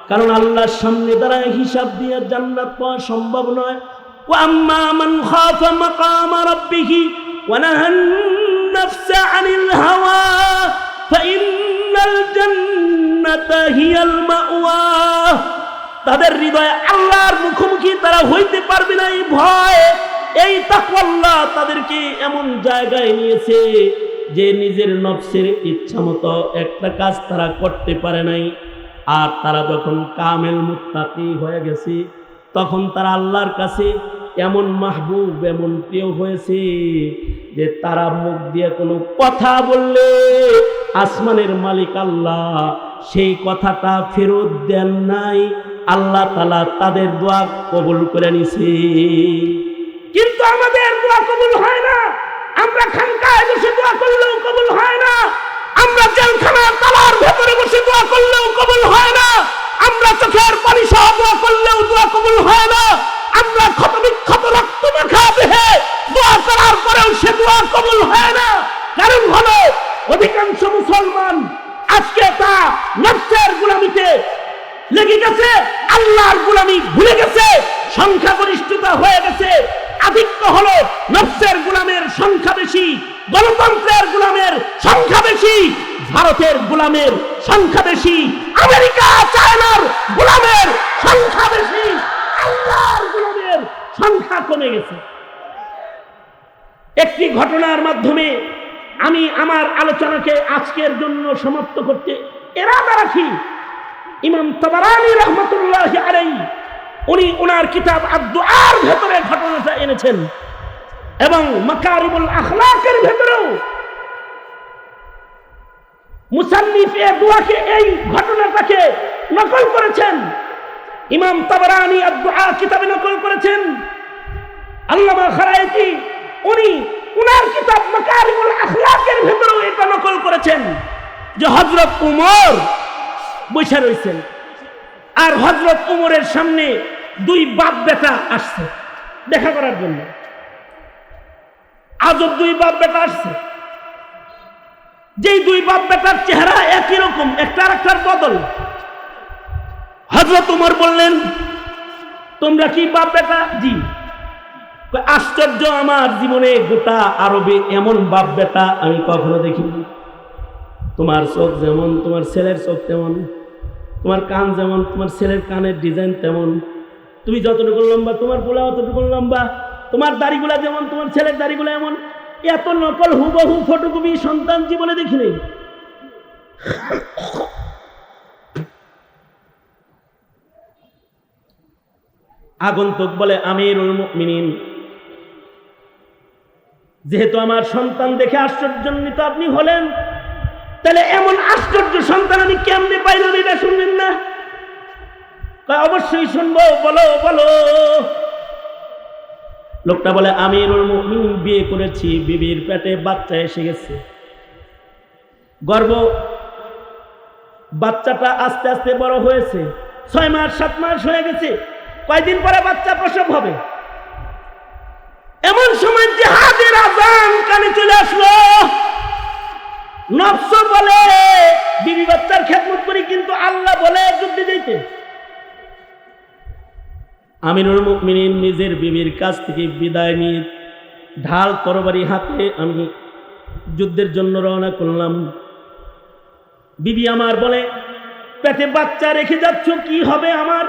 কারণ আল্লাহর সামনে দাঁড়ায় হিসাব দিয়ে জান্নাত পাওয়া সম্ভব নয়। ওয়া আম্মা মান খাফা মাকামা রাব্বিহি ওয়া নাহান নাফসা আনিল হাওয়া ফাইন্নাল জান্নাতা হিয়াল মাওয়া। তাদের হৃদয়ে আল্লাহর মুখোমুখি তারা হইতে পারবে না এই ভয়, এই তাকওয়াল্লাহ তাদেরকে এমন জায়গায় নিয়েছে যে নিজের নফসের ইচ্ছা মতো একটা কাজ তারা করতে পারে নাই, আর তারা যখন কামেল মুত্তাকি হয়ে গেছে তখন তারা আল্লাহর কাছে এমন মাহবুব, এমন প্রিয় হয়েছে যে তারা মুখ দিয়ে কোনো কথা বললে আসমানের মালিক আল্লাহ সেই কথাটা ফেরত দেন নাই, আল্লাহ তাআলা তাদের দোয়া কবুল করে নিছে। কিন্তু আমাদের দোয়া কবুল হয় না। আমরা খানকায় বসে দোয়া করলেও কবুল হয় না, আমরা জেলখানার তালার ভেতরে বসে দোয়া করলেও কবুল হয় না, আমরা চোখের পানি সহ দোয়া করলেও দোয়া কবুল হয় না, আমরা ক্ষতবিক্ষত রক্ত মাখা দেহে দোয়া করার পরেও সে দোয়া কবুল হয় না। কারণ হলো অধিকাংশ মুসলমান আজকে তা নফসের গোলামিতে লেগে গেছে, আল্লাহর গোলামি ভুলে গেছে, সংখ্যাগরিষ্ঠতা হয়ে গেছে। আধিক্য হলো নফসের গোলামের সংখ্যা বেশি, গণতন্ত্রের গোলামের সংখ্যা বেশি, ভারতের গোলামের সংখ্যা বেশি, আমেরিকা চায়নার গোলামের সংখ্যা বেশি, আল্লাহর গোলামের সংখ্যা কমে গেছে। একটি ঘটনার মাধ্যমে আমি আমার আলোচনাকে আজকের জন্য সমাপ্ত করতে ইরাদা রাখি। ইমাম তাবারানী রাহমাতুল্লাহি আলাইহি উনি ওনার কিতাব আদ-দুআর ভেতরে ঘটনাটা এনেছেন এবং মাকারিমুল আখলাকের ভেতরেও মুসান্নিফ এই দোয়াকে, এই ঘটনাটাকে নকল করেছেন। ইমাম তাবারানী আদ-দুআ কিতাবে নকল করেছেন। আল্লামা খারাইতি উনি ওনার কিতাব মাকারিমুল আখলাকের ভেতরেও এটা নকল করেছেন যে হযরত উমর বসে রয়েছেন আর হযরত উমরের সামনে দুই বাপ বেটা আসছে দেখা করার জন্য। আজব দুই বাপ বেটা আসছে, যেই দুই বাপ বেটার চেহারা একই রকম, একটা আরেকটার বদল। হযরত উমর বললেন, তোমরা কি বাপ বেটা? জি। আশ্চর্য, আমার জীবনে গোটা আরবে এমন বাপ বেটা আমি কখনো দেখিনি। তোমার চোখ যেমন তোমার ছেলের চোখ তেমন, তোমার কান যেমন তোমার ছেলের কানের ডিজাইন তেমন, তুমি যতটুকু লম্বা তোমার পোলা অতটুকু লম্বা, তোমার দাড়িগুলা যেমন তোমার ছেলের দাড়িগুলা এমন। এত নকল হুবহু ফটোকপি সন্তান জীবনে দেখিনি। আগন্তুক বলে, আমিরুল মুমিনিন, যেহেতু আমার সন্তান দেখে আশ্চর্যান্বিত আপনি হলেন, তাহলে এমন আশ্চর্য সন্তান আমি কেমনে পাইলাম এটা শুনবেন না? অবশ্যই শুনবো, বলো বলো। লোকটা বলে, আমিরুল মুমিনিন, বিয়ে করেছি, বিবির পেটে বাচ্চা এসে গেছে, গর্ভ বাচ্চাটা আস্তে আস্তে বড় হয়েছে, 6 মাস 7 মাস হয়ে গেছে, কয়দিন পরে বাচ্চা প্রসব হবে। এমন সময় জিহাদের আযান কানে চলে আসলো। নফস বলে বিবি বাচ্চার খেদমত করি, কিন্তু আল্লাহ বলে যুদ্ধে যেতে। আমিরুল মুমিনিন নিজের বিবির কাছ থেকে বিদায় নিয়ে ঢাল তরবারি হাতে আমি যুদ্ধের জন্য রওনা করলাম। বিবি আমার বলে, পেটে বাচ্চা রেখে যাচ্ছ, কি হবে আমার?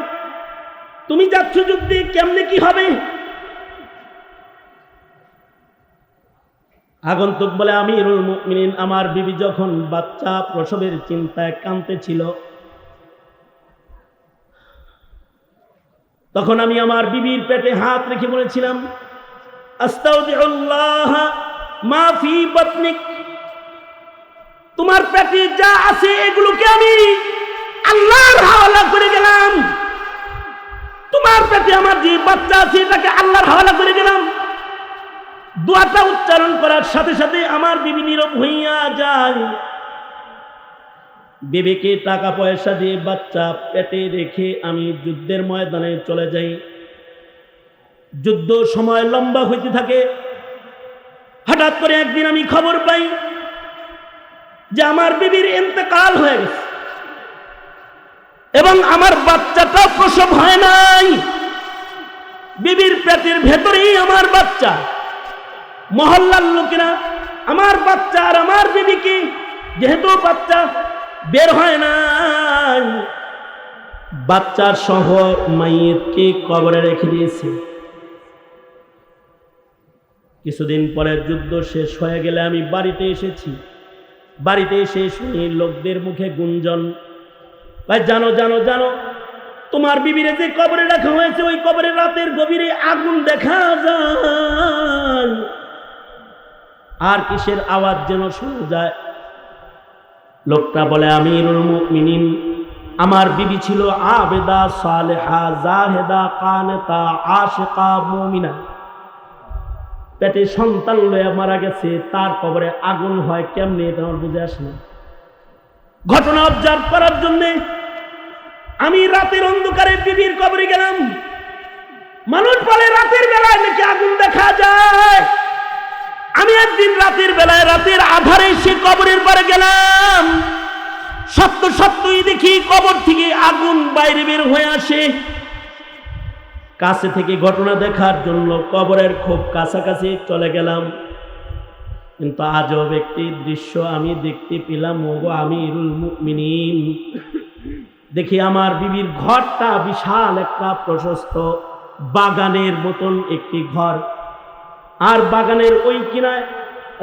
তুমি যাচ্ছ যুদ্ধে, কেমনে কি হবে? আগন্তুক বলে, আমিরুল মুমিনিন, আমার বিবি যখন বাচ্চা প্রসবের চিন্তায় কাঁদতেছিল, তখন আমি আমার বিবির পেটে হাত রেখে বলেছিলাম, আস্তাউযিউল্লাহ মা ফি বাতনিক, তোমার পেটে যা আছে এগুলোকে আমি আল্লাহর হাওয়ালা করে গেলাম। তোমার পেটে আমার যে বাচ্চা আছে এটাকে আল্লাহর হাওয়ালা করে গেলাম। দোয়াটা উচ্চারণ করার সাথে সাথে আমার বিবি নীরব হইয়া যায়। বিবিকে টাকা পয়সা দিয়ে বাচ্চা পেটে রেখে আমি যুদ্ধের ময়দানে চলে যাই। যুদ্ধ সময় লম্বা হইতে থাকে। হঠাৎ করে একদিন আমি খবর পাই যে আমার বিবির ইন্তেকাল হয়ে গেছে এবং আমার বাচ্চাটা প্রসব হয় নাই। বিবির পেটের ভেতরেই আমার বাচ্চা। মহল্লার লোকেরা আমার বাচ্চা আর আমার বিবিকে, যেহেতু বাচ্চা বের হয় না, বাচ্চার সহ মাইয়িতকে কবরে রেখে দিয়েছে। কিছুদিন পরে যুদ্ধ শেষ হয়ে গেলে আমি বাড়িতে এসেছি। বাড়িতে এসে শুনি লোকদের মুখে গুঞ্জন, ভাই জানো জানো জানো, তোমার বিবিরে যে কবরে রাখা হয়েছে ওই কবরে রাতের গভীরে আগুন দেখা যায়, আর কিসের আওয়াজ যেন শোনা যায়। লোকটা বলে, আমিরুল মুমিনিন, আমার বিবি ছিল আবেদা, সালেহা, জাহেদা, কানেতা, আশিকা, মুমিনা। পেটে সন্তান লয়ে মারা গেছে, তার কবরে আগুন হয় কেমনে এটা আমার বুঝে আসে না। ঘটনা অবজার্ভ করার জন্যে আমি রাতের অন্ধকারে বিবির কবরে গেলাম। মানুষ বলে রাতের বেলায় নাকি আগুন দেখা যায়। আমি একদিন রাতের বেলায় রাতের আধারে সে কবরের পারে গেলাম। সত্যই দেখি কবর থেকে আগুন বাইরে বের হয়ে আসে। কাছে থেকে ঘটনা দেখার জন্য কবরের খুব কাছাকাছি চলে গেলাম, কিন্তু আজব একটি দৃশ্য আমি দেখতে পেলাম। ওগো আমিরুল মুমিনিন, দেখি আমার বিবির ঘরটা বিশাল একটা প্রশস্ত বাগানের মতন একটি ঘর, আর বাগানের ওই কিনায়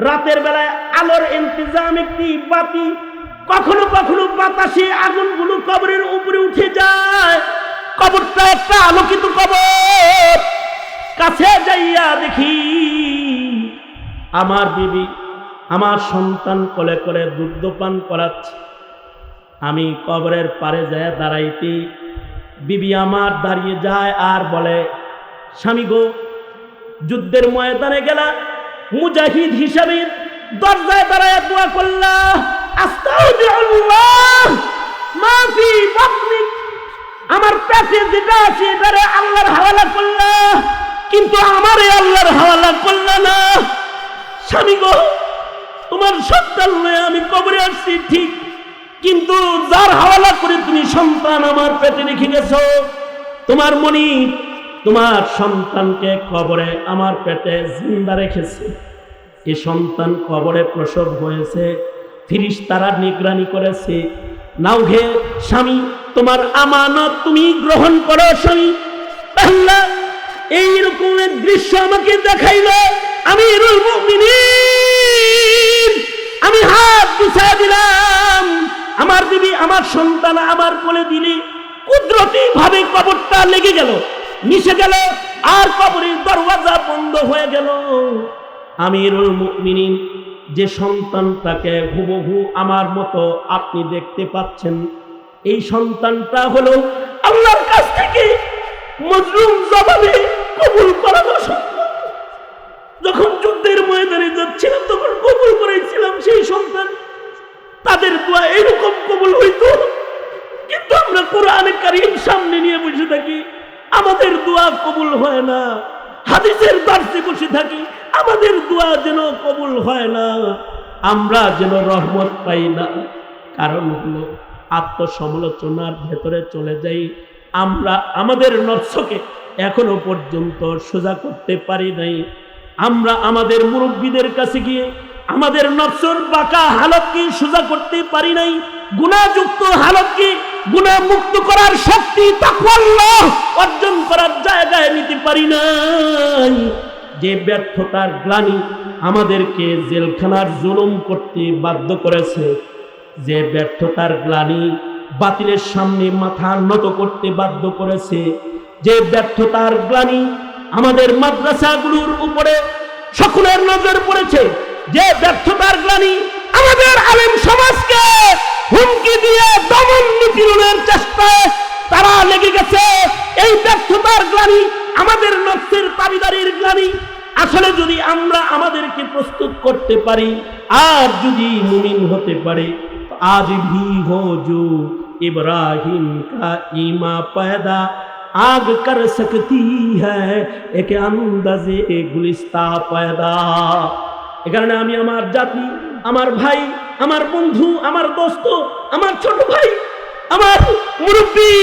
রাতের বেলায় আলোর ইন্তজাম একটি বাতি। কখনো কখনো বাতাসে আগুনগুলো কবরের উপরে উঠে যায়। কবরটা একটা আলোকিত কবর। কাছে যাইয়া দেখি আমার বিবি আমার সন্তান কোলে করে দুগ্ধ পান করাচ্ছে। আমি কবরের পারে যায় দাঁড়াইতে, বিবি আমার দাঁড়িয়ে যায় আর বলে, স্বামী গো, যুদ্ধের ময়দানে গেলা, মুজাহিদ হিসাবে দরজায় দাঁড়ায় দোয়া করলা, আস্তাগফিরুল্লাহ মা ফি বাতনি, আমার পেটে যেটা আছে এটারে আল্লাহর হাওয়ালা করলা, কিন্তু আমারে আল্লাহর হাওয়ালা করলা না। স্বামী গো, তোমার সন্তান লয়ে আমি কবরে আসছি ঠিক, কিন্তু যার হাওয়ালা করে তুমি সন্তান আমার পেটে রেখে গেছো, তোমার মনি তোমার সন্তানকে কবরে আমার পেটে জিন্দা রেখেছে। এই সন্তান কবরে প্রসব হয়েছে, ফেরেশতারা নিগরানি করেছে। নাও হে স্বামী, তোমার আমানত তুমি গ্রহণ করো স্বামী। আল্লাহ এইরকম এক দৃশ্য আমাকে দেখাইলো। আমিরুল মুমিনিন, আমি হাত বিছায়া দিলাম, আমার বিবি আমার সন্তান আমার কোলে দিলি, কুদরতি ভাবে কবরটা লেগে গেল, মিশে গেল, আর কবরের দরওয়াজা বন্ধ হয়ে গেল। আমিরুল মুমিনিন, যে সন্তানটাকে হুবহু আমার মতো আপনি দেখতে পাচ্ছেন, এই সন্তানটা হলো আল্লাহর কাছ থেকে মজলুম জবাবে কবুল করানো সন্তান। যখন যুদ্ধের ময়দানে যাচ্ছিলাম তখন কবুল করেছিলাম সেই সন্তান। তাদের দোয়া এরকম কবুল হইতো, কিন্তু আমরা কোরআনে কারীম সামনে নিয়ে বসে থাকি, আমাদের দোয়া কবুল হয় না। হাদিসের দার্সে বসে থাকি, আমাদের দোয়া যেন কবুল হয় না, আমরা যেন রহমত পাই না। কারণ হলো আত্মসমালোচনার ভেতরে চলে যাই। আমরা আমাদের নফসকে এখনো পর্যন্ত সোজা করতে পারি নাই। আমরা আমাদের মুরব্বীদের কাছে গিয়ে আমাদের নফসের বাঁকা হালতকে সোজা করতে পারি নাই। গুনাহযুক্ত হালতকে গুনাহমুক্ত করার শক্তি তাকওয়াল্লাহ অর্জন করার জায়গায় নিতে পারি নাই। যে ব্যর্থতার গ্লানি আমাদেরকে জেলখানার জুলুম করতে বাধ্য করেছে, যে ব্যর্থতার গ্লানি বাতিলের সামনে মাথা নত করতে বাধ্য করেছে, যে ব্যর্থতার গ্লানি আমাদের মাদ্রাসাগুলোর উপরে সকলের নজর পড়েছে, যে ব্যর্থতার গ্লানি আমাদের আলেম সমাজকে হুমকি দিয়ে দমন নিপীড়নের চেষ্টায় তারা লেগে গেছে, এই ব্যর্থতার গ্লানি আমাদের নফসের তাবিদারির গ্লানি। আসলে যদি আমরা আমাদেরকে প্রস্তুত করতে পারি আর যদি মুমিন হতে পারি, আজ ভি হো জো ইব্রাহিম কা ইমা পয়দা আগ কর সকতি হ্যায় এক আন্দাজে গুলিস্তা পয়দা। এ কারণে আমি আমার জাতি, আমার ভাই, আমার বন্ধু, আমার দোস্ত, আমার ছোট ভাই, আমার মুরব্বী,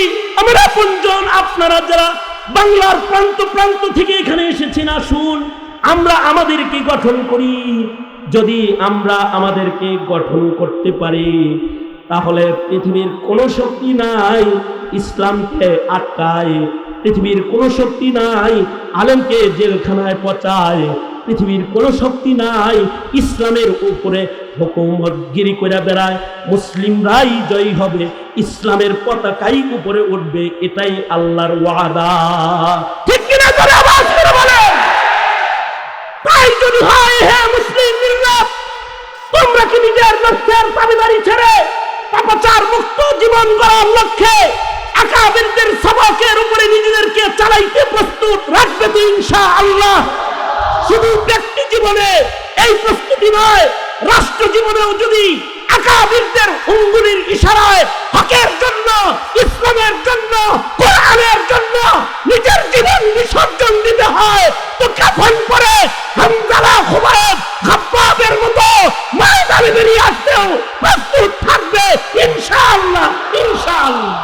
আমার আপনজন, আপনারা যারা বাংলার প্রান্ত প্রান্ত থেকে এখানে এসেছেন, আসুন আমরা আমাদেরকে গঠন করি। যদি আমরা আমাদেরকে গঠন করতে পারি তাহলে পৃথিবীর কোনো শক্তি নাই ইসলামকে আটকায়, পৃথিবীর কোনো শক্তি নাই আলেমকে জেলখানায় পচায়, পৃথিবীর কোনো শক্তি নাই ইসলামের উপরে হুকুমতগিরি করে বেড়ায়, মুসলিমরাই জয়ী হবে, ইসলামের পতাকাই উপরে উঠবে, এটাই আল্লাহর ওয়াদা। ঠিক কিনা করে আওয়াজ করে বলেন। তাই যদি হয়, হে মুসলিম মিল্লাত, তোমরা কি নিজের লক্ষ্যের দাবিদারি ছেড়ে পাপাচার মুক্ত জীবন গড়ার লক্ষ্যে আকাবিরদের সবকের উপরে নিজেদেরকে চালাইতে প্রস্তুত রাখবে তো ইনশাআল্লাহ? শুধু ব্যক্তি জীবনে এই প্রস্তুতি নয়, রাষ্ট্র জীবনেও যদি আকাবিরদের অঙ্গুলির ইশারায় হকের জন্য, ইসলামের জন্য, কোরআনের জন্য নিজের জীবন বিসর্জন দিতে হয়, তো কাফন পরে হামজালা, খুবাইব, খাব্বাবের মতো ময়দানে বেরিয়ে আসতেও প্রস্তুত থাকবে ইনশাআল্লাহ, ইনশাআল্লাহ।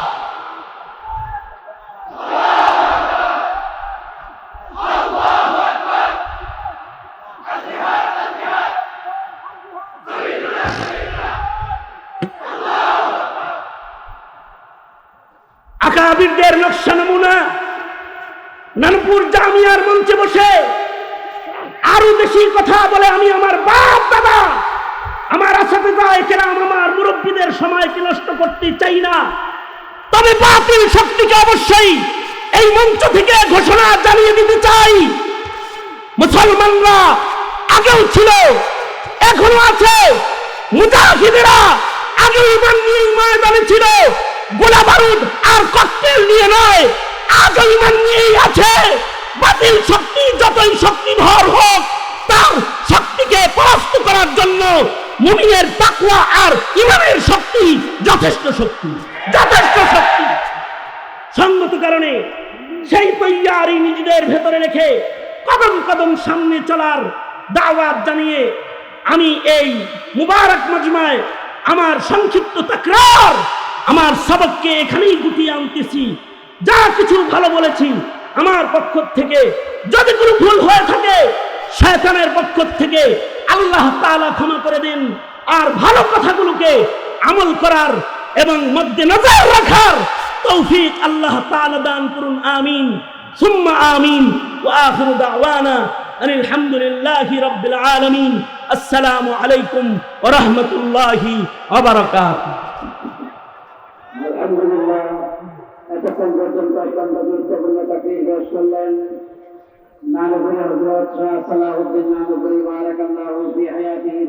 আকাবিরদের নকশা নমুনা নানপুর জামিয়ার মঞ্চে বসে আরো বেশি কথা বলে আমি আমার বাপ দাদা, আমার আসাতেজা কেরাম, আমার মুরব্বীদের সময়কে নষ্ট করতে চাই না। তবে বাতিল শক্তিকে অবশ্যই এই মঞ্চ থেকে ঘোষণা জানিয়ে দিতে চাই, মুসলমানরা আগেও ছিল, এখনো আছে, মুজাহিদেরা আগে ইমান নিয়ে ময়দানে ছিল, গোলা বারুদ আর ককটেল নিয়ে নয়, আজ ইমান নিয়েই আছে। বাতিল শক্তি যতই শক্তিধর হোক, তার শক্তিকে পরাস্ত করার জন্য মুমিনের তাকওয়া আর ইমানের শক্তি যথেষ্ট শক্তি, যথেষ্ট শক্তি। সঙ্গত কারণে সেই তৈয়ারি নিজেদের ভেতরে রেখে কদম কদম সামনে চলার দাওয়াত জানিয়ে আমি এই মুবারক মজমায় আমার সংক্ষিপ্ত তাকরার, আমার সবককে এখানেই গুটিয়ে আনতেছি। যা কিছু ভালো বলেছি আমার পক্ষ থেকে, যদি কোনো ভুল হয়ে থাকে শয়তানের পক্ষ থেকে আল্লাহ তাআলা ক্ষমা করে দিন। আর ভালো কথাগুলোকে আমল করার এবং মধ্যে নজর রাখার তৌফিক আল্লাহ তাআলা দান করুন। আমিন সুম্মা আমিন। ওয়া আখিরু দাওয়ানা আলহামদুলিল্লাহি রাব্বিল আলামিন। আসসালামু আলাইকুম ওয়া রাহমাতুল্লাহি ওয়া বারাকাতুহু। আলহামদুলিল্লাহ, এতক্ষণ পর্যন্ত অত্যন্ত গুরুত্বপূর্ণ তাকরীর পেশ করলেন নানুপুরি হযরত শাহ সালাউদ্দিন নানুপুরি বারাকাল্লাহু ফি হায়াতিহি।